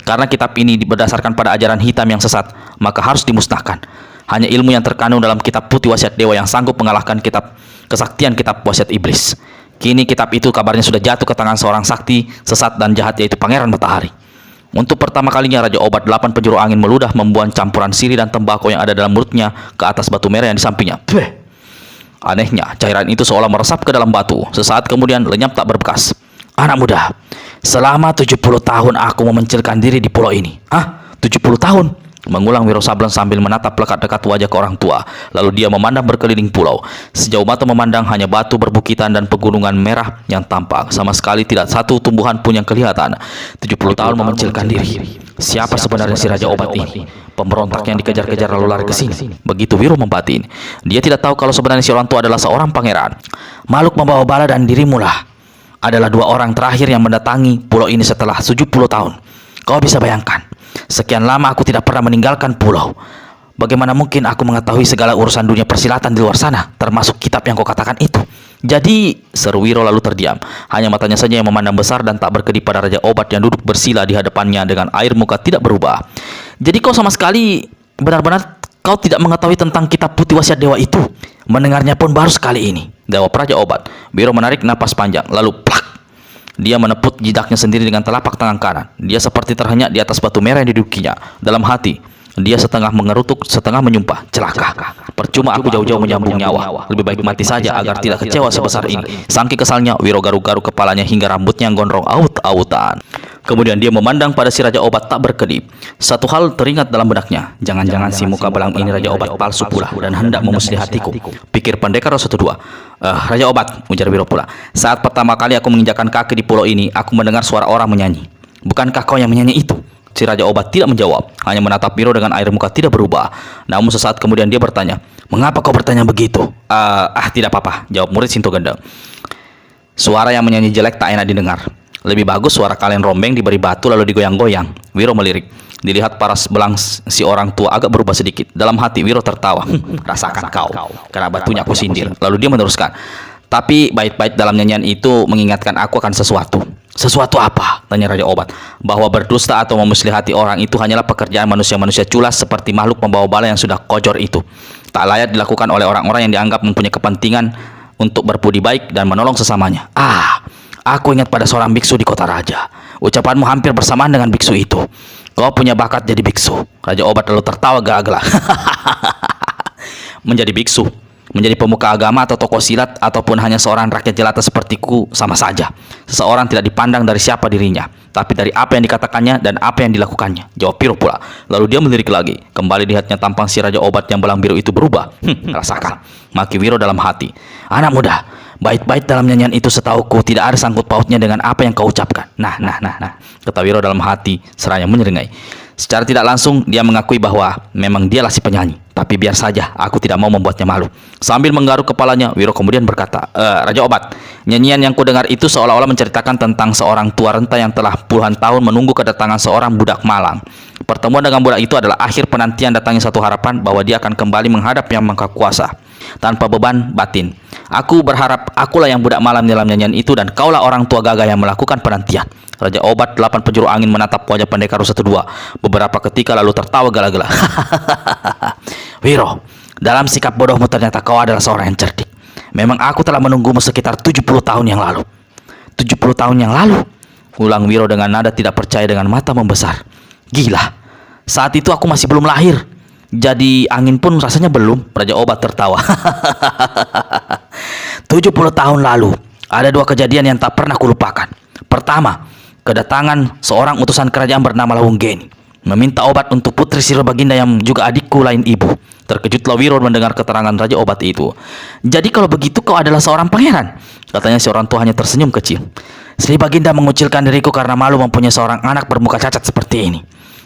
Karena kitab ini berdasarkan pada ajaran hitam yang sesat, maka harus dimusnahkan. Hanya ilmu yang terkandung dalam kitab putih wasiat dewa yang sanggup mengalahkan kitab kesaktian kitab wasiat iblis. Kini kitab itu kabarnya sudah jatuh ke tangan seorang sakti, sesat dan jahat, yaitu Pangeran Matahari. Untuk pertama kalinya Raja Obat 8 penjuru angin meludah membuang campuran sirih dan tembakau yang ada dalam mulutnya ke atas batu merah yang di sampingnya. Beuh. Anehnya, cairan itu seolah meresap ke dalam batu. Sesaat kemudian lenyap tak berbekas. Anak muda, selama 70 tahun aku memencilkan diri di pulau ini. 70 tahun? Mengulang Wiro Sableng sambil menatap dekat-dekat wajah ke orang tua. Lalu dia memandang berkeliling pulau. Sejauh mata memandang hanya batu berbukitan dan pegunungan merah yang tampak. Sama sekali tidak satu tumbuhan pun yang kelihatan. 70 tahun memencilkan diri. Siapa sebenarnya si Raja Obat ini? Pemberontak yang dikejar-kejar lalu lari ke sini. Begitu Wiro membatin. Dia tidak tahu kalau sebenarnya si orang tua adalah seorang pangeran. Makhluk membawa bala dan dirimulah adalah dua orang terakhir yang mendatangi pulau ini setelah 70 tahun. Kau bisa bayangkan, sekian lama aku tidak pernah meninggalkan pulau. Bagaimana mungkin aku mengetahui segala urusan dunia persilatan di luar sana, termasuk kitab yang kau katakan itu? Jadi, seru Wiro lalu terdiam. Hanya matanya saja yang memandang besar dan tak berkedip pada Raja Obat yang duduk bersila di hadapannya dengan air muka tidak berubah. Jadi kau sama sekali benar-benar kau tidak mengetahui tentang kitab putih wasiat dewa itu? Mendengarnya pun baru sekali ini, jawab Raja Obat. Wiro menarik napas panjang, lalu plak. Dia menepuk jidaknya sendiri dengan telapak tangan kanan. Dia seperti terhenyak di atas batu merah yang didudukinya. Dalam hati, dia setengah mengerutuk, setengah menyumpah. Celaka. Percuma aku jauh-jauh menyambung nyawa. Lebih baik mati saja agar tidak kecewa sebesar ini. Saking kesalnya, Wiro garuk-garuk kepalanya hingga rambutnya gondrong aut-autan. Kemudian dia memandang pada si Raja Obat tak berkedip. Satu hal teringat dalam benaknya. Jangan-jangan si muka belang ini Raja Obat palsu pula dan hendak memuslihatiku. Pikir pendekar 1-2. Raja Obat, ujar Wiro pula. Saat pertama kali aku menginjakkan kaki di pulau ini, aku mendengar suara orang menyanyi. Bukankah kau yang menyanyi itu? Si Raja Obat tidak menjawab, hanya menatap Wiro dengan air muka tidak berubah. Namun sesaat kemudian dia bertanya, "Mengapa kau bertanya begitu?" Tidak apa-apa, jawab murid Sinto Gendeng. Suara yang menyanyi jelek tak enak didengar. Lebih bagus suara kalian rombeng diberi batu lalu digoyang-goyang. Wiro melirik. Dilihat paras belang si orang tua agak berubah sedikit. Dalam hati Wiro tertawa. Rasakan kau, karena batunya aku sindir. Lalu dia meneruskan. Tapi bait-bait dalam nyanyian itu mengingatkan aku akan sesuatu. Sesuatu apa? Tanya Raja Obat. Bahwa berdusta atau memuslihati orang itu hanyalah pekerjaan manusia-manusia culas seperti makhluk membawa bala yang sudah kojor itu. Tak layak dilakukan oleh orang-orang yang dianggap mempunyai kepentingan untuk berbudi baik dan menolong sesamanya. Aku ingat pada seorang biksu di kota raja. Ucapanmu hampir bersamaan dengan biksu itu. Kau punya bakat jadi biksu. Raja Obat lalu tertawa gagah. Menjadi biksu, menjadi pemuka agama atau tokoh silat, ataupun hanya seorang rakyat jelata sepertiku sama saja. Seseorang tidak dipandang dari siapa dirinya, tapi dari apa yang dikatakannya dan apa yang dilakukannya, jawab Wiro pula. Lalu dia melirik lagi. Kembali lihatnya tampang si Raja Obat yang belang biru itu berubah. Rasakan, maki Wiro dalam hati. Anak muda, bait-bait dalam nyanyian itu setauku tidak ada sangkut pautnya dengan apa yang kau ucapkan. Nah, kata Wiro dalam hati seraya menyeringai. Secara tidak langsung dia mengakui bahwa memang dialah si penyanyi. Tapi biar saja, aku tidak mau membuatnya malu. Sambil menggaruk kepalanya, Wiro kemudian berkata, Raja Obat, nyanyian yang kudengar itu seolah-olah menceritakan tentang seorang tua renta yang telah puluhan tahun menunggu kedatangan seorang budak malang. Pertemuan dengan budak itu adalah akhir penantian datangnya satu harapan bahwa dia akan kembali menghadap Yang Maha Kuasa tanpa beban batin. Aku berharap akulah yang budak malam dalam nyanyian itu dan kaulah orang tua gagah yang melakukan penantian. Raja Obat 8 penjuru angin menatap wajah pendekar 1-2 beberapa ketika lalu tertawa gala-gala. Wiro, dalam sikap bodohmu ternyata kau adalah seorang yang cerdik. Memang aku telah menunggumu sekitar 70 tahun yang lalu. 70 tahun yang lalu? Ulang Wiro dengan nada tidak percaya dengan mata membesar. Gila, saat itu aku masih belum lahir. Jadi angin pun rasanya belum. Raja Obat tertawa. 70 tahun lalu ada dua kejadian yang tak pernah kulupakan. Pertama, kedatangan seorang utusan kerajaan bernama Lawung Geni meminta obat untuk putri Siril Baginda yang juga adikku lain ibu. Terkejutlah Wiro mendengar keterangan Raja Obat itu. Jadi kalau begitu kau adalah seorang pangeran? Katanya si orang tua hanya tersenyum kecil. Sri Baginda mengucilkan diriku karena malu mempunyai seorang anak bermuka cacat seperti ini.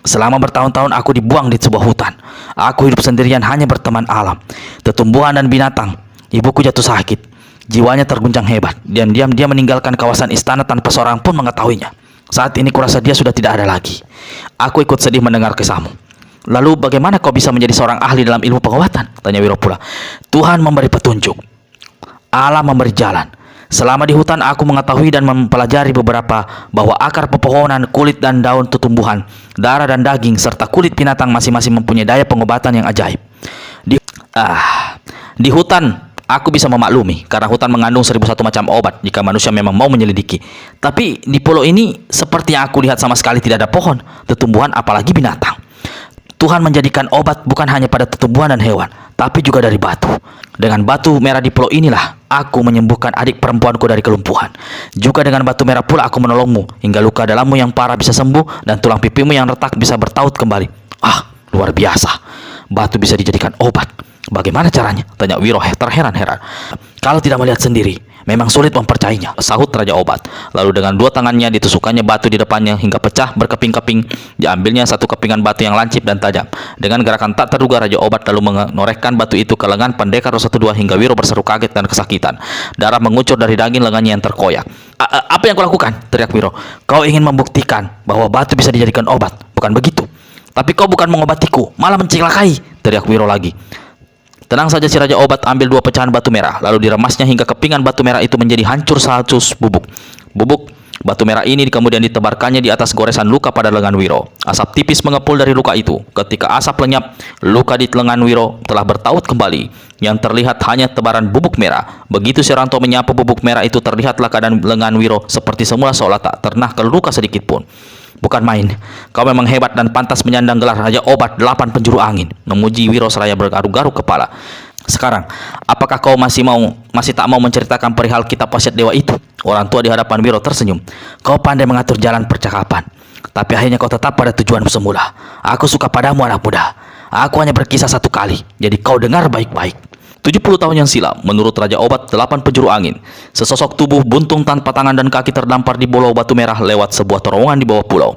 Selama bertahun-tahun aku dibuang di sebuah hutan. Aku hidup sendirian hanya berteman alam, tumbuhan dan binatang. Ibuku jatuh sakit. Jiwanya terguncang hebat. Diam-diam dia meninggalkan kawasan istana tanpa seorang pun mengetahuinya. Saat ini kurasa dia sudah tidak ada lagi. Aku ikut sedih mendengar kisahmu. Lalu bagaimana kau bisa menjadi seorang ahli dalam ilmu pengobatan? Tanya Wiro pula. Tuhan memberi petunjuk. Allah memberi jalan. Selama di hutan aku mengetahui dan mempelajari beberapa bahwa akar pepohonan, kulit dan daun tumbuhan, darah dan daging, serta kulit binatang masing-masing mempunyai daya pengobatan yang ajaib. Di hutan aku bisa memaklumi karena hutan mengandung 1001 macam obat jika manusia memang mau menyelidiki. Tapi di pulau ini seperti yang aku lihat sama sekali tidak ada pohon, tumbuhan apalagi binatang. Tuhan menjadikan obat bukan hanya pada tumbuhan dan hewan, tapi juga dari batu. Dengan batu merah di pulau inilah aku menyembuhkan adik perempuanku dari kelumpuhan. Juga dengan batu merah pula aku menolongmu hingga luka dalammu yang parah bisa sembuh dan tulang pipimu yang retak bisa bertaut kembali. Luar biasa. Batu bisa dijadikan obat. Bagaimana caranya? Tanya Wiro terheran-heran. Kalau tidak melihat sendiri, memang sulit mempercayainya, sahut Raja Obat. Lalu dengan dua tangannya ditusukkannya batu di depannya hingga pecah berkeping-keping. Diambilnya satu kepingan batu yang lancip dan tajam. Dengan gerakan tak terduga Raja Obat lalu menorehkan batu itu ke lengan pendekar 212 hingga Wiro berseru kaget dan kesakitan. Darah mengucur dari daging lengannya yang terkoyak. Apa yang kau lakukan? Teriak Wiro. Kau ingin membuktikan bahwa batu bisa dijadikan obat, bukan begitu? Tapi kau bukan mengobatiku, malah mencelakai, teriak Wiro lagi. Tenang saja si Raja Obat ambil dua pecahan batu merah, lalu diremasnya hingga kepingan batu merah itu menjadi hancur 100 bubuk. Bubuk batu merah ini kemudian ditebarkannya di atas goresan luka pada lengan Wiro. Asap tipis mengepul dari luka itu. Ketika asap lenyap, luka di lengan Wiro telah bertaut kembali. Yang terlihat hanya tebaran bubuk merah. Begitu si Ranto menyapu bubuk merah itu, terlihatlah keadaan lengan Wiro seperti semula seolah tak pernah terluka sedikit pun. Bukan main, kau memang hebat dan pantas menyandang gelar Raja Obat 8 penjuru angin, memuji Wiro seraya bergaruk-garuk kepala. Sekarang, apakah kau masih tak mau menceritakan perihal kitab wasiat dewa itu? Orang tua di hadapan Wiro tersenyum. Kau pandai mengatur jalan percakapan, tapi akhirnya kau tetap pada tujuan semula. Aku suka padamu anak muda. Aku hanya berkisah satu kali, jadi kau dengar baik-baik. 70 tahun yang silam, menurut Raja Obat 8 penjuru angin, sesosok tubuh buntung tanpa tangan dan kaki terdampar di Pulau Batu Merah lewat sebuah terowongan di bawah pulau.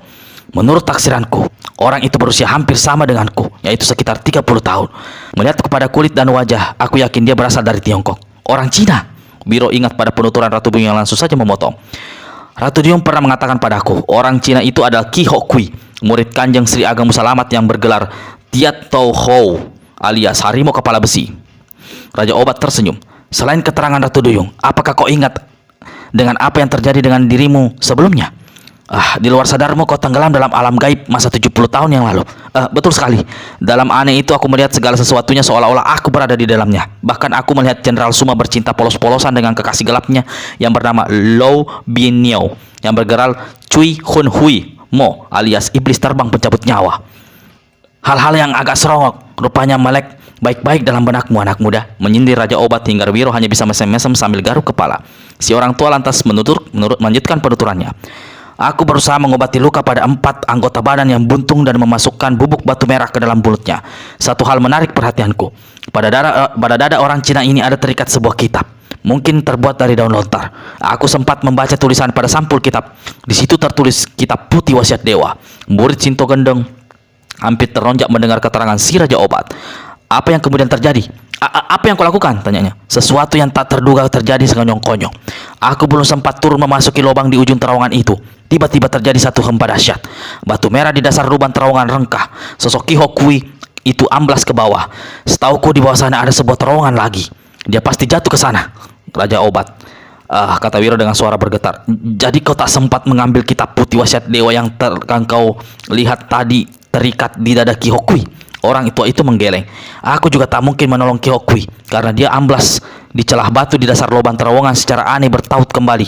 Menurut taksiranku, orang itu berusia hampir sama denganku, yaitu sekitar 30 tahun. Melihat kepada kulit dan wajah, aku yakin dia berasal dari Tiongkok. Orang Cina. Wiro ingat pada penuturan Ratu Buyung yang langsung saja memotong. Ratu Buyung pernah mengatakan padaku, orang Cina itu adalah Ki Ho Kui, murid Kanjeng Sri Ageng Musalamat yang bergelar Tiat Tau Hou alias harimau kepala besi. Raja Obat tersenyum. Selain keterangan Ratu Duyung, apakah kau ingat dengan apa yang terjadi dengan dirimu sebelumnya? Di luar sadarmu kau tenggelam dalam alam gaib masa 70 tahun yang lalu. Betul sekali. Dalam aneh itu aku melihat segala sesuatunya seolah-olah aku berada di dalamnya. Bahkan aku melihat Jenderal Suma bercinta polos-polosan dengan kekasih gelapnya yang bernama Lou Bienniao, yang bergeral Cui Hun Hui Mo alias iblis terbang pencabut nyawa. Hal-hal yang agak serongok, rupanya melek baik-baik dalam benakmu anak muda, menyindir Raja Obat hingga Wiro hanya bisa mesem-mesem sambil garuk kepala. Si orang tua lantas melanjutkan penuturannya. Aku berusaha mengobati luka pada 4 anggota badan yang buntung dan memasukkan bubuk batu merah ke dalam mulutnya. Satu hal menarik perhatianku. Pada dada orang Cina ini ada terikat sebuah kitab. Mungkin terbuat dari daun lontar. Aku sempat membaca tulisan pada sampul kitab. Di situ tertulis kitab putih wasiat dewa. Murid Sinto Gendeng hampir teronjak mendengar keterangan si Raja Obat. Apa yang kemudian terjadi? Apa yang kau lakukan? Tanyanya. Sesuatu yang tak terduga terjadi sekonyong-konyong. Aku belum sempat turun memasuki lubang di ujung terowongan itu. Tiba-tiba terjadi satu hempa dahsyat. Batu merah di dasar lubang terowongan rengkah. Sosok Ki Ho Kui itu amblas ke bawah. Setauku di bawah sana ada sebuah terowongan lagi. Dia pasti jatuh ke sana. Raja Obat. Kata Wiro dengan suara bergetar. Jadi kau tak sempat mengambil kitab putih wasiat dewa yang kau lihat tadi terikat di dada Ki Ho Kui? Orang itu menggeleng. Aku juga tak mungkin menolong Ki Ho Kui karena dia amblas di celah batu di dasar lubang terowongan secara aneh bertaut kembali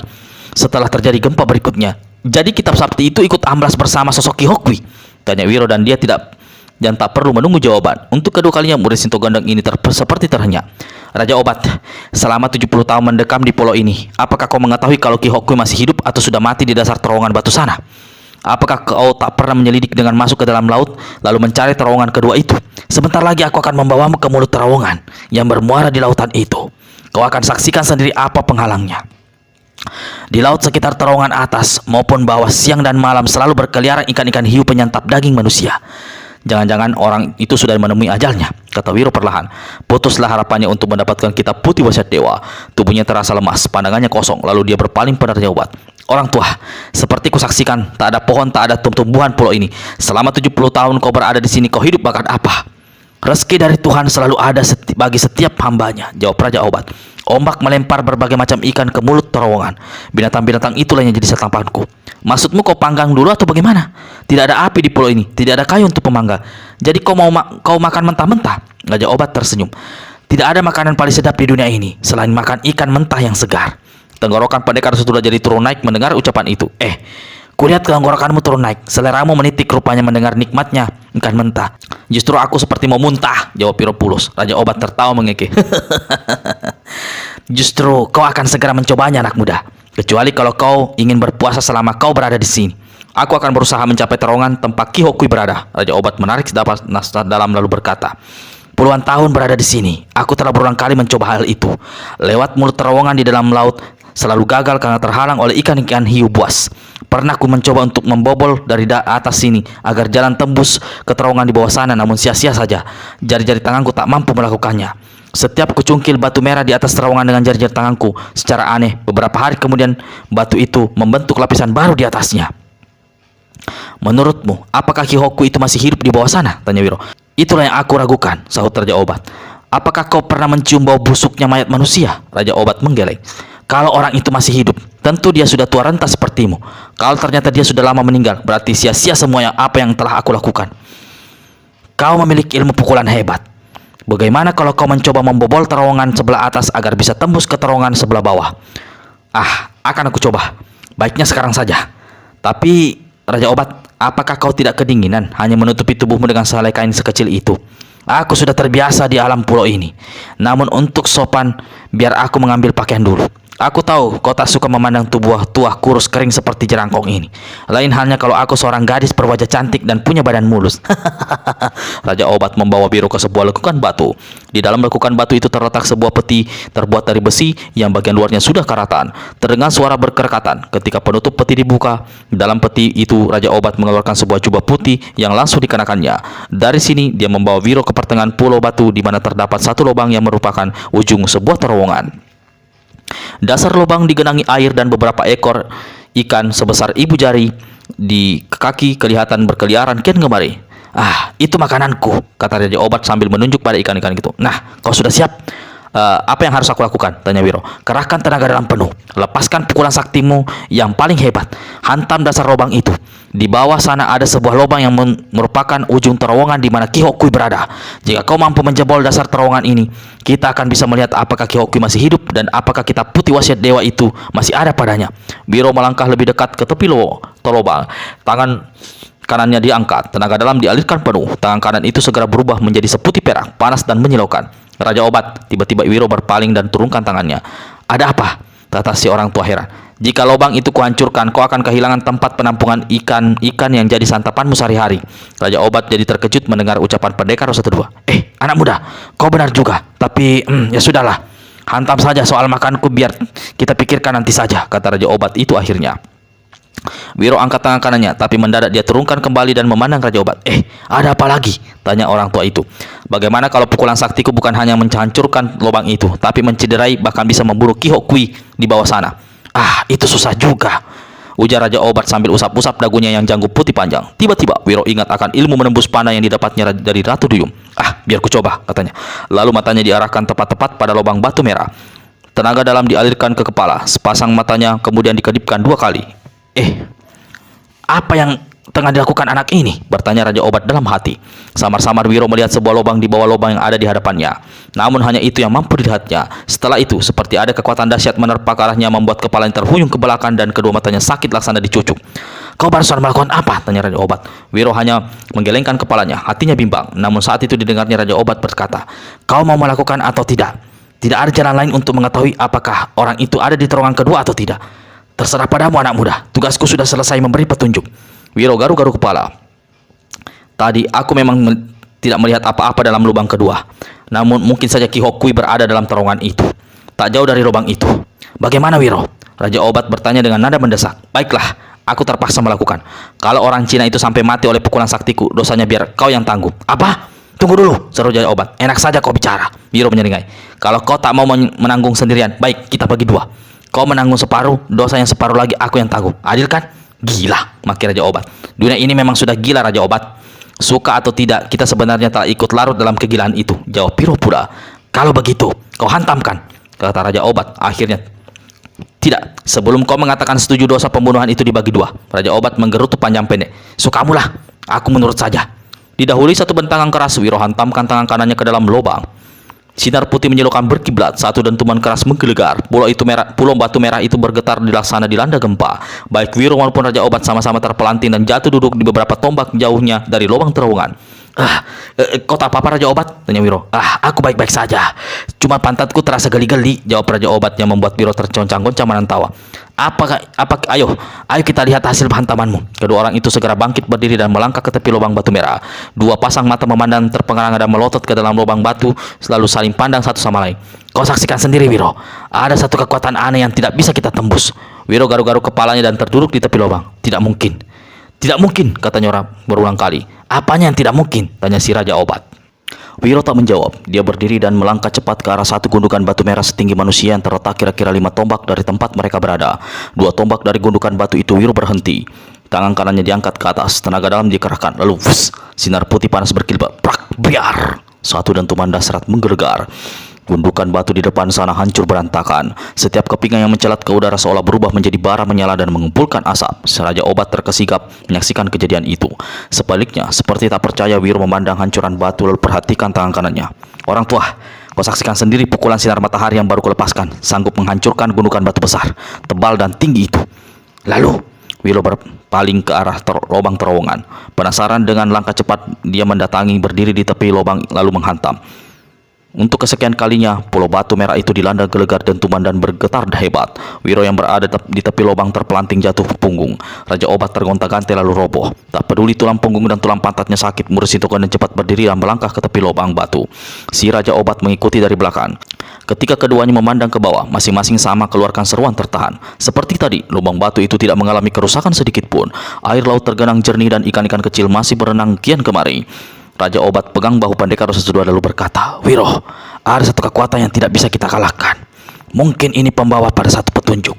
setelah terjadi gempa berikutnya. Jadi kitab sakti itu ikut amblas bersama sosok Ki Ho Kui? Tanya Wiro dan tak perlu menunggu jawaban. Untuk kedua kalinya murid Sinto Gendeng ini seperti terhenyak. Raja Obat, selama 70 tahun mendekam di pulau ini, apakah kau mengetahui kalau Ki Ho Kui masih hidup atau sudah mati di dasar terowongan batu sana? Apakah kau tak pernah menyelidik dengan masuk ke dalam laut lalu mencari terowongan kedua itu? Sebentar lagi aku akan membawamu ke mulut terowongan yang bermuara di lautan itu. Kau akan saksikan sendiri apa penghalangnya. Di laut sekitar terowongan atas maupun bawah, siang dan malam selalu berkeliaran ikan-ikan hiu penyantap daging manusia. Jangan-jangan orang itu sudah menemui ajalnya, kata Wiro perlahan. Putuslah harapannya untuk mendapatkan kitab putih wasiat dewa. Tubuhnya terasa lemas, pandangannya kosong, lalu dia berpaling pada Raja Obat. Orang tua, seperti kusaksikan, tak ada pohon, tak ada tumbuhan pulau ini. Selama 70 tahun kau berada di sini, kau hidup bahkan apa? Rezeki dari Tuhan selalu ada bagi setiap hambanya, jawab Raja Obat. Ombak melempar berbagai macam ikan ke mulut terowongan. Binatang-binatang itulah yang jadi setampanku. Maksudmu kau panggang dulu atau bagaimana? Tidak ada api di pulau ini, tidak ada kayu untuk pemanggang. Jadi kau makan mentah-mentah? Raja Obat tersenyum. Tidak ada makanan paling sedap di dunia ini selain makan ikan mentah yang segar. Tenggorokan pendekar sudah jadi turun naik mendengar ucapan itu. Kulihat tenggorokanmu turun naik, seleramu menitik rupanya mendengar nikmatnya ikan mentah. Justru aku seperti mau muntah, jawab Piropulus. Raja Obat tertawa mengekeh. Justru kau akan segera mencobanya, anak muda. Kecuali kalau kau ingin berpuasa selama kau berada di sini. Aku akan berusaha mencapai terowongan tempat Ki Hokui berada. Raja Obat menarik napas dalam lalu berkata, puluhan tahun berada di sini, aku telah berulang kali mencoba hal itu. Lewat mulut terowongan di dalam laut selalu gagal karena terhalang oleh ikan-ikan hiu buas. Pernah ku mencoba untuk membobol dari atas sini agar jalan tembus ke terowongan di bawah sana, namun sia-sia saja. Jari-jari tanganku tak mampu melakukannya. Setiap kucungkil batu merah di atas terowongan dengan jari-jari tanganku secara aneh, beberapa hari kemudian batu itu membentuk lapisan baru di atasnya. Menurutmu, apakah Ki Hokui itu masih hidup di bawah sana? Tanya Wiro. Itulah yang aku ragukan, sahut Raja Obat. Apakah kau pernah mencium bau busuknya mayat manusia? Raja Obat menggeleng. Kalau orang itu masih hidup, tentu dia sudah tua renta sepertimu. Kalau ternyata dia sudah lama meninggal, berarti sia-sia semua apa yang telah aku lakukan. Kau memiliki ilmu pukulan hebat. Bagaimana kalau kau mencoba membobol terowongan sebelah atas agar bisa tembus ke terowongan sebelah bawah? Akan aku coba. Baiknya sekarang saja. Tapi, Raja Obat, apakah kau tidak kedinginan hanya menutupi tubuhmu dengan sehelai kain sekecil itu? Aku sudah terbiasa di alam pulau ini. Namun untuk sopan, biar aku mengambil pakaian dulu. Aku tahu kau tak suka memandang tubuh tua kurus kering seperti jerangkong ini. Lain halnya kalau aku seorang gadis berwajah cantik dan punya badan mulus. Raja Obat membawa Biro ke sebuah lekukan batu. Di dalam lekukan batu itu terletak sebuah peti terbuat dari besi yang bagian luarnya sudah karatan. Terdengar suara berkerekatan. Ketika penutup peti dibuka, dalam peti itu Raja Obat mengeluarkan sebuah jubah putih yang langsung dikenakannya. Dari sini dia membawa Biro ke pertengahan pulau batu di mana terdapat satu lubang yang merupakan ujung sebuah terowongan. Dasar lubang digenangi air dan beberapa ekor ikan sebesar ibu jari di kaki kelihatan berkeliaran kian kemari. Itu makananku, kata Raja Obat sambil menunjuk pada ikan-ikan itu. Nah, kau sudah siap? Apa yang harus aku lakukan? Tanya Wiro. Kerahkan tenaga dalam penuh. Lepaskan pukulan saktimu yang paling hebat. Hantam dasar lubang itu. Di bawah sana ada sebuah lubang yang merupakan ujung terowongan di mana Ki Hokui berada. Jika kau mampu menjebol dasar terowongan ini, kita akan bisa melihat apakah Ki Hokui masih hidup dan apakah kitab putih wasiat dewa itu masih ada padanya. Wiro melangkah lebih dekat ke tepi lubang. Tangan kanannya diangkat, tenaga dalam dialirkan penuh. Tangan kanan itu segera berubah menjadi seputih perak, panas dan menyilaukan. Raja Obat, tiba-tiba Wiro berpaling dan turunkan tangannya. Ada apa? Kata si orang tua heran. Jika lubang itu kuhancurkan, kau akan kehilangan tempat penampungan ikan yang jadi santapanmu sehari-hari. Raja Obat jadi terkejut mendengar ucapan pendekar Rosa Kedua. Anak muda, kau benar juga. Tapi, ya sudahlah. Hantam saja soal makanku biar kita pikirkan nanti saja, kata Raja Obat itu akhirnya. Wiro angkat tangan kanannya, tapi mendadak dia turunkan kembali dan memandang Raja Obat. Ada apa lagi? Tanya orang tua itu. Bagaimana kalau pukulan saktiku bukan hanya menghancurkan lubang itu, tapi mencederai bahkan bisa membunuh Ki Hokui di bawah sana? Itu susah juga, ujar Raja Obat sambil usap-usap dagunya yang janggut putih panjang. Tiba-tiba Wiro ingat akan ilmu menembus panah yang didapatnya dari Ratu Duyung. Biar ku coba, katanya. Lalu matanya diarahkan tepat-tepat pada lubang batu merah. Tenaga dalam dialirkan ke kepala. Sepasang matanya kemudian dikedipkan 2 kali. Apa yang tengah dilakukan anak ini? Bertanya Raja Obat dalam hati. Samar-samar Wiro melihat sebuah lubang di bawah lubang yang ada di hadapannya. Namun hanya itu yang mampu dilihatnya. Setelah itu, seperti ada kekuatan dahsyat menerpa ke arahnya membuat kepalanya terhuyung ke belakang dan kedua matanya sakit laksana dicucuk. Kau barusan melakukan apa? Tanya Raja Obat. Wiro hanya menggelengkan kepalanya, hatinya bimbang. Namun saat itu didengarnya Raja Obat berkata, kau mau melakukan atau tidak? Tidak ada jalan lain untuk mengetahui apakah orang itu ada di terowongan kedua atau tidak. Terserah padamu anak muda, tugasku sudah selesai memberi petunjuk. Wiro garu-garu kepala. Tadi aku memang tidak melihat apa-apa dalam lubang kedua. Namun mungkin saja Ki Hokui berada dalam terowongan itu. Tak jauh dari lubang itu. Bagaimana Wiro? Raja Obat bertanya dengan nada mendesak. Baiklah, aku terpaksa melakukan. Kalau orang Cina itu sampai mati oleh pukulan saktiku, dosanya biar kau yang tanggung. Apa? Tunggu dulu, seru Raja Obat. Enak saja kau bicara. Wiro menyeringai. Kalau kau tak mau menanggung sendirian, baik, kita bagi 2. Kau menanggung separuh, dosa yang separuh lagi aku yang tanggung. Adil kan? Gila, maki Raja Obat. Dunia ini memang sudah gila, Raja Obat. Suka atau tidak, kita sebenarnya telah ikut larut dalam kegilaan itu, jawab Wiro pula. Kalau begitu, kau hantamkan, kata Raja Obat. Akhirnya Tidak, sebelum kau mengatakan setuju dosa pembunuhan itu dibagi dua. Raja Obat menggerutu panjang pendek. So kamulah, aku menurut saja. Didahului satu bentangan keras, Wiro hantamkan tangan kanannya ke dalam lubang. Sinar putih menyilaukan berkiblat, satu dentuman keras menggelegar. Pulau batu merah itu bergetar dilaksana dilanda gempa. Baik Wiro maupun Raja Obat sama-sama terpelanting dan jatuh duduk di beberapa tombak jauhnya dari lubang terowongan. Kau tak apa-apa Raja Obat? Tanya Wiro. Aku baik-baik saja. Cuma pantatku terasa geli-geli, jawab Raja Obat yang membuat Wiro tergoncang-goncang menawa. Ayo kita lihat hasil hantamanmu. Kedua orang itu segera bangkit berdiri dan melangkah ke tepi lubang batu merah. Dua pasang mata memandang terpengarang dan melotot ke dalam lubang batu, selalu saling pandang satu sama lain. Kau saksikan sendiri Wiro, ada satu kekuatan aneh yang tidak bisa kita tembus. Wiro garuk-garuk kepalanya dan terduduk di tepi lubang. Tidak mungkin, katanya orang berulang kali. Apanya yang tidak mungkin? Tanya si Raja Obat. Wiro tak menjawab. Dia berdiri dan melangkah cepat ke arah satu gundukan batu merah setinggi manusia yang terletak kira-kira 5 tombak dari tempat mereka berada. 2 tombak dari gundukan batu itu Wiro berhenti. Tangan kanannya diangkat ke atas, tenaga dalam dikerahkan. Lalu sinar putih panas berkilat. Prak, biar. Satu dentuman dahsyat menggelegar. Gundukan batu di depan sana hancur berantakan. Setiap kepingan yang mencelat ke udara seolah berubah menjadi bara menyala dan mengumpulkan asap. Raja Obat terkesigap menyaksikan kejadian itu. Sebaliknya, seperti tak percaya, Wiro memandang hancuran batu lalu perhatikan tangan kanannya. Orang tua, kau saksikan sendiri pukulan sinar matahari yang baru kulepaskan, sanggup menghancurkan gundukan batu besar, tebal dan tinggi itu. Lalu, Wiro berpaling ke arah lubang terowongan. Penasaran dengan langkah cepat, dia mendatangi, berdiri di tepi lubang lalu menghantam. Untuk kesekian kalinya, pulau batu merah itu dilanda gelegar dentuman dan bergetar hebat. Wiro yang berada di tepi lubang terpelanting jatuh ke punggung. Raja Obat tergonta-ganti lalu roboh. Tak peduli tulang punggung dan tulang pantatnya sakit, Mursi itu dan cepat berdiri dan melangkah ke tepi lubang batu. Si Raja Obat mengikuti dari belakang. Ketika keduanya memandang ke bawah, masing-masing sama keluarkan seruan tertahan. Seperti tadi, lubang batu itu tidak mengalami kerusakan sedikit pun. Air laut tergenang jernih dan ikan-ikan kecil masih berenang kian kemari. Raja Obat pegang bahu Pendekar Dosa Sudua lalu berkata, Wiro, ada satu kekuatan yang tidak bisa kita kalahkan. Mungkin ini pembawa pada satu petunjuk.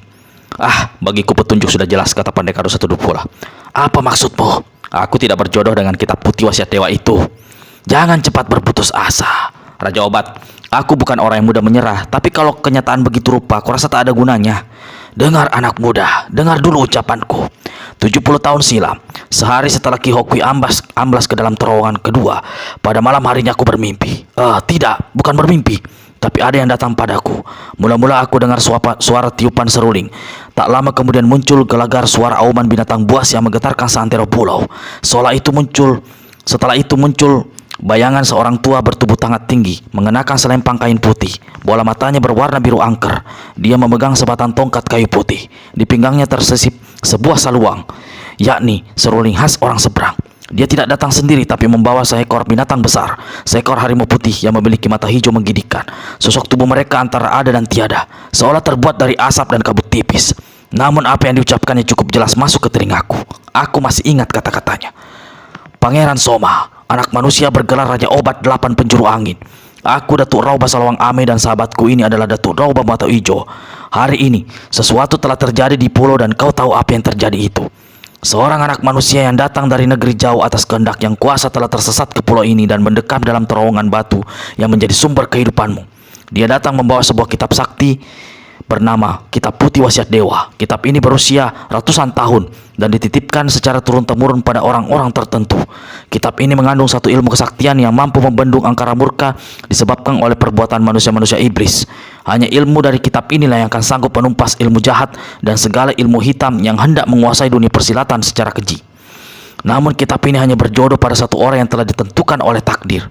Bagiku petunjuk sudah jelas, kata Pendekar Dosa Sudua pula. Apa maksudmu? Aku tidak berjodoh dengan kitab putih wasiat dewa itu. Jangan cepat berputus asa. Raja Obat, aku bukan orang yang mudah menyerah, tapi kalau kenyataan begitu rupa, aku rasa tak ada gunanya. Dengar anak muda, dengar dulu ucapanku. 70 tahun silam, sehari setelah Ki Hokui amblas ke dalam terowongan kedua, pada malam harinya aku bermimpi. Tidak, bukan bermimpi, tapi ada yang datang padaku. Mula-mula aku dengar suara tiupan seruling. Tak lama kemudian muncul gelagar suara auman binatang buas yang menggetarkan seantero pulau. Setelah itu muncul bayangan seorang tua bertubuh sangat tinggi, mengenakan selempang kain putih. Bola matanya berwarna biru angker. Dia memegang sebatang tongkat kayu putih. Di pinggangnya tersisip sebuah saluang, yakni seruling khas orang seberang. Dia tidak datang sendiri, tapi membawa seekor binatang besar, seekor harimau putih yang memiliki mata hijau menggigitkan. Sosok tubuh mereka antara ada dan tiada, seolah terbuat dari asap dan kabut tipis. Namun apa yang diucapkannya cukup jelas masuk ke telingaku. Aku masih ingat kata-katanya. Pangeran Soma, anak manusia bergelar Raja Obat 8 penjuru angin. Aku Datuk Rauba Salawang Ame dan sahabatku ini adalah Datuk Rauba Mata Ijo. Hari ini sesuatu telah terjadi di pulau dan kau tahu apa yang terjadi itu. Seorang anak manusia yang datang dari negeri jauh atas kehendak yang kuasa telah tersesat ke pulau ini dan mendekam dalam terowongan batu yang menjadi sumber kehidupanmu. Dia datang membawa sebuah kitab sakti bernama Kitab Putih Wasiat Dewa. Kitab ini berusia ratusan tahun dan dititipkan secara turun-temurun pada orang-orang tertentu. Kitab ini mengandung satu ilmu kesaktian yang mampu membendung angkara murka disebabkan oleh perbuatan manusia-manusia iblis. Hanya ilmu dari kitab inilah yang akan sanggup menumpas ilmu jahat dan segala ilmu hitam yang hendak menguasai dunia persilatan secara keji. Namun kitab ini hanya berjodoh pada satu orang yang telah ditentukan oleh takdir.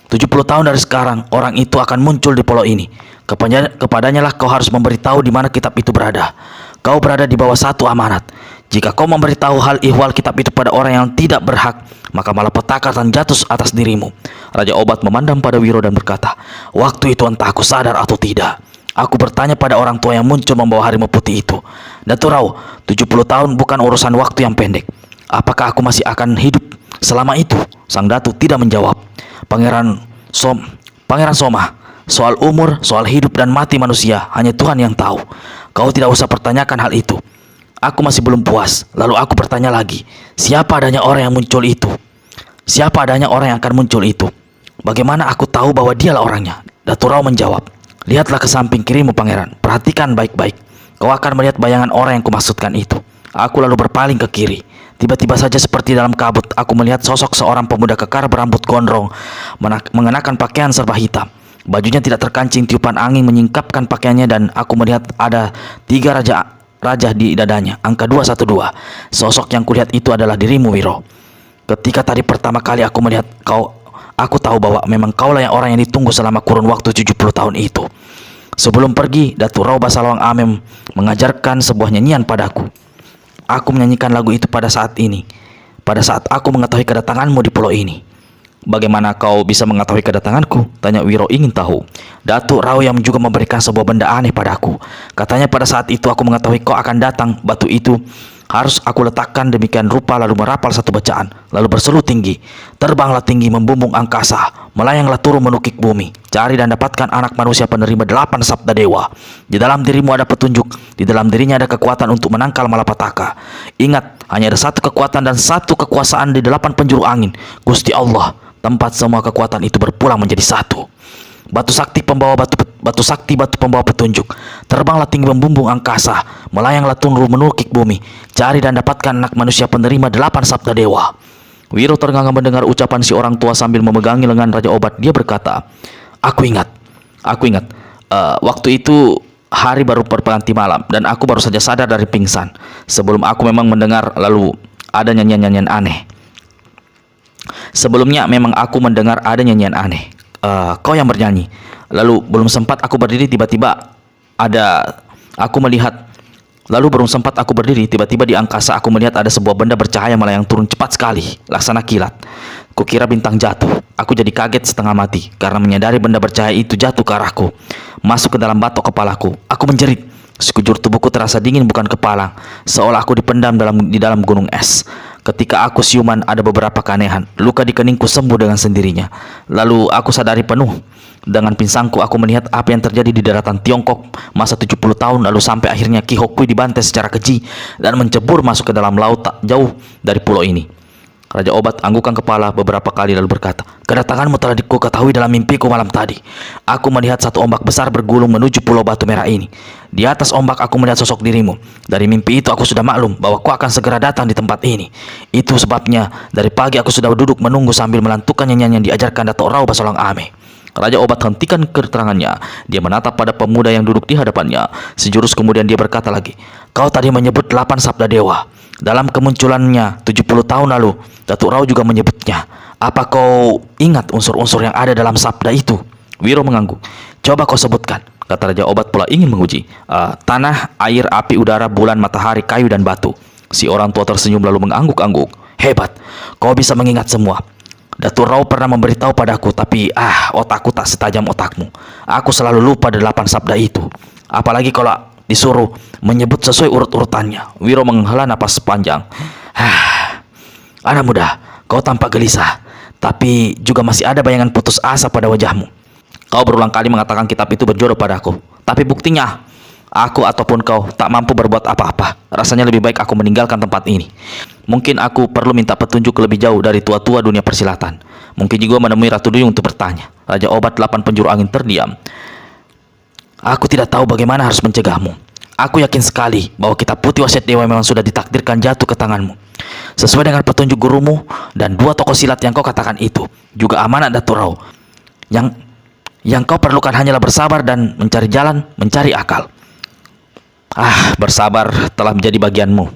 70 tahun dari sekarang, orang itu akan muncul di pulau ini. Kepadanya lah kau harus memberitahu di mana kitab itu berada. Kau berada di bawah satu amanat. Jika kau memberitahu hal ihwal kitab itu pada orang yang tidak berhak, maka malapetaka akan jatuh atas dirimu. Raja Obat memandang pada Wiro dan berkata, waktu itu entah aku sadar atau tidak, aku bertanya pada orang tua yang muncul membawa harimau putih itu, Datuk Rau, 70 tahun bukan urusan waktu yang pendek. Apakah aku masih akan hidup selama itu? Sang Datu tidak menjawab. Pangeran Soma, soal umur, soal hidup dan mati manusia, hanya Tuhan yang tahu. Kau tidak usah pertanyakan hal itu. Aku masih belum puas. Lalu aku bertanya lagi, siapa adanya orang yang muncul itu? Siapa adanya orang yang akan muncul itu? Bagaimana aku tahu bahwa dialah orangnya? Datuk Rau menjawab, lihatlah ke samping kirimu pangeran. Perhatikan baik-baik. Kau akan melihat bayangan orang yang kumaksudkan itu. Aku lalu berpaling ke kiri. Tiba-tiba saja seperti dalam kabut, aku melihat sosok seorang pemuda kekar berambut gondrong, mengenakan pakaian serba hitam. Bajunya tidak terkancing tiupan angin menyingkapkan pakaiannya, dan aku melihat ada 3 raja di dadanya, angka 212. Sosok yang kulihat itu adalah dirimu, Wiro. Ketika tadi pertama kali aku melihat kau, aku tahu bahwa memang kaulah yang orang yang ditunggu selama kurun waktu 70 tahun itu. Sebelum pergi, Datuk Rao Basalawang Amem mengajarkan sebuah nyanyian padaku. Aku menyanyikan lagu itu pada saat ini, pada saat aku mengetahui kedatanganmu di pulau ini. Bagaimana kau bisa mengetahui kedatanganku? Tanya Wiro ingin tahu. Datuk Rao yang juga memberikan sebuah benda aneh padaku. Katanya pada saat itu aku mengetahui kau akan datang. Batu itu harus aku letakkan demikian rupa, lalu merapal satu bacaan, lalu berseru tinggi. Terbanglah tinggi membumbung angkasa, melayanglah turun menukik bumi. Cari dan dapatkan anak manusia penerima 8 sabda dewa. Di dalam dirimu ada petunjuk, di dalam dirinya ada kekuatan untuk menangkal malapetaka. Ingat, hanya ada satu kekuatan dan satu kekuasaan di 8 penjuru angin, Gusti Allah, tempat semua kekuatan itu berpulang menjadi satu. Batu sakti pembawa batu pembawa petunjuk. Terbanglah tinggi membumbung angkasa, melayanglah turun menukik bumi. Cari dan dapatkan anak manusia penerima 8 sabda dewa. Wiro ternganga mendengar ucapan si orang tua sambil memegangi lengan Raja Obat. Dia berkata, Aku ingat. Waktu itu hari baru berganti malam dan aku baru saja sadar dari pingsan. Sebelum aku memang mendengar lalu ada nyanyian-nyanyian aneh. Sebelumnya memang aku mendengar ada nyanyian aneh. Kau yang bernyanyi. Lalu belum sempat aku berdiri, tiba-tiba aku berdiri, tiba-tiba di angkasa aku melihat ada sebuah benda bercahaya melayang turun cepat sekali, laksana kilat. Kukira bintang jatuh. Aku jadi kaget setengah mati karena menyadari benda bercahaya itu jatuh ke arahku, masuk ke dalam batok kepalaku. Aku menjerit. Sekujur tubuhku terasa dingin bukan kepala, seolah aku dipendam di dalam gunung es. Ketika aku siuman, ada beberapa keanehan. Luka di keningku sembuh dengan sendirinya. Lalu aku sadari penuh. Dengan pinsangku aku melihat apa yang terjadi di daratan Tiongkok masa 70 tahun lalu, sampai akhirnya Ki Hokui dibantai secara keji dan mencebur masuk ke dalam laut tak jauh dari pulau ini. Raja Obat anggukkan kepala beberapa kali lalu berkata, Kedatanganmu telah diketahui dalam mimpiku malam tadi. Aku melihat satu ombak besar bergulung menuju pulau batu merah ini. Di atas ombak aku melihat sosok dirimu. Dari mimpi itu aku sudah maklum bahwa kau akan segera datang di tempat ini. Itu sebabnya dari pagi aku sudah duduk menunggu sambil melantukan nyanyian yang diajarkan Datuk Rao Basalawang Ame. Raja Obat hentikan keterangannya. Dia menatap pada pemuda yang duduk di hadapannya. Sejurus kemudian dia berkata lagi, Kau tadi menyebut 8 sabda dewa. Dalam kemunculannya 70 tahun lalu, Datuk Rao juga menyebutnya. Apa kau ingat unsur-unsur yang ada dalam sabda itu? Wiro mengangguk. Coba kau sebutkan, kata Raja Obat pula ingin menguji. Tanah, air, api, udara, bulan, matahari, kayu, dan batu. Si orang tua tersenyum lalu mengangguk-angguk. Hebat, kau bisa mengingat semua. Datuk Rao pernah memberitahu padaku, tapi otakku tak setajam otakmu. Aku selalu lupa 8 sabda itu. Apalagi kalau disuruh menyebut sesuai urut-urutannya. Wiro menghela napas panjang. Anak muda, kau tampak gelisah, tapi juga masih ada bayangan putus asa pada wajahmu. Kau berulang kali mengatakan kitab itu berjodoh padaku, tapi buktinya aku ataupun kau tak mampu berbuat apa-apa. Rasanya lebih baik aku meninggalkan tempat ini. Mungkin aku perlu minta petunjuk lebih jauh dari tua-tua dunia persilatan. Mungkin juga menemui Ratu Duyung untuk bertanya. Raja Obat 8 penjuru angin terdiam. Aku tidak tahu bagaimana harus mencegahmu. Aku yakin sekali bahwa kitab putih wasiat dewa memang sudah ditakdirkan jatuh ke tanganmu. Sesuai dengan petunjuk gurumu dan 2 tokoh silat yang kau katakan itu, juga amanat Datuk Rao. Yang kau perlukan hanyalah bersabar dan mencari jalan, mencari akal. Bersabar telah menjadi bagianmu.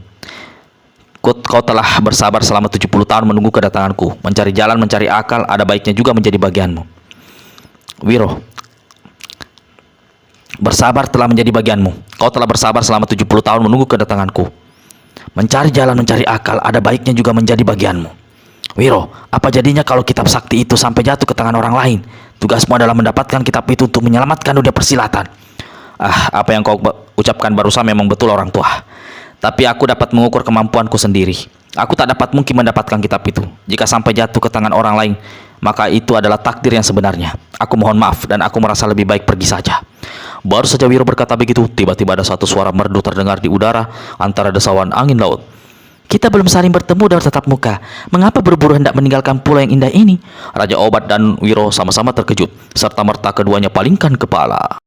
Kau telah bersabar selama 70 tahun menunggu kedatanganku. Mencari jalan, mencari akal, ada baiknya juga menjadi bagianmu. Wiro, bersabar telah menjadi bagianmu. Kau telah bersabar selama 70 tahun menunggu kedatanganku. Mencari jalan, mencari akal, ada baiknya juga menjadi bagianmu. Wiro, apa jadinya kalau kitab sakti itu sampai jatuh ke tangan orang lain? Tugasmu adalah mendapatkan kitab itu untuk menyelamatkan dunia persilatan. Apa yang kau ucapkan barusan memang betul orang tua. Tapi aku dapat mengukur kemampuanku sendiri. Aku tak dapat mungkin mendapatkan kitab itu. Jika sampai jatuh ke tangan orang lain, maka itu adalah takdir yang sebenarnya. Aku mohon maaf dan aku merasa lebih baik pergi saja. Baru saja Wiro berkata begitu, tiba-tiba ada satu suara merdu terdengar di udara antara desauan angin laut. Kita belum saling bertemu dan tatap muka. Mengapa buru-buru hendak meninggalkan pulau yang indah ini? Raja Obat dan Wiro sama-sama terkejut, serta merta keduanya palingkan kepala.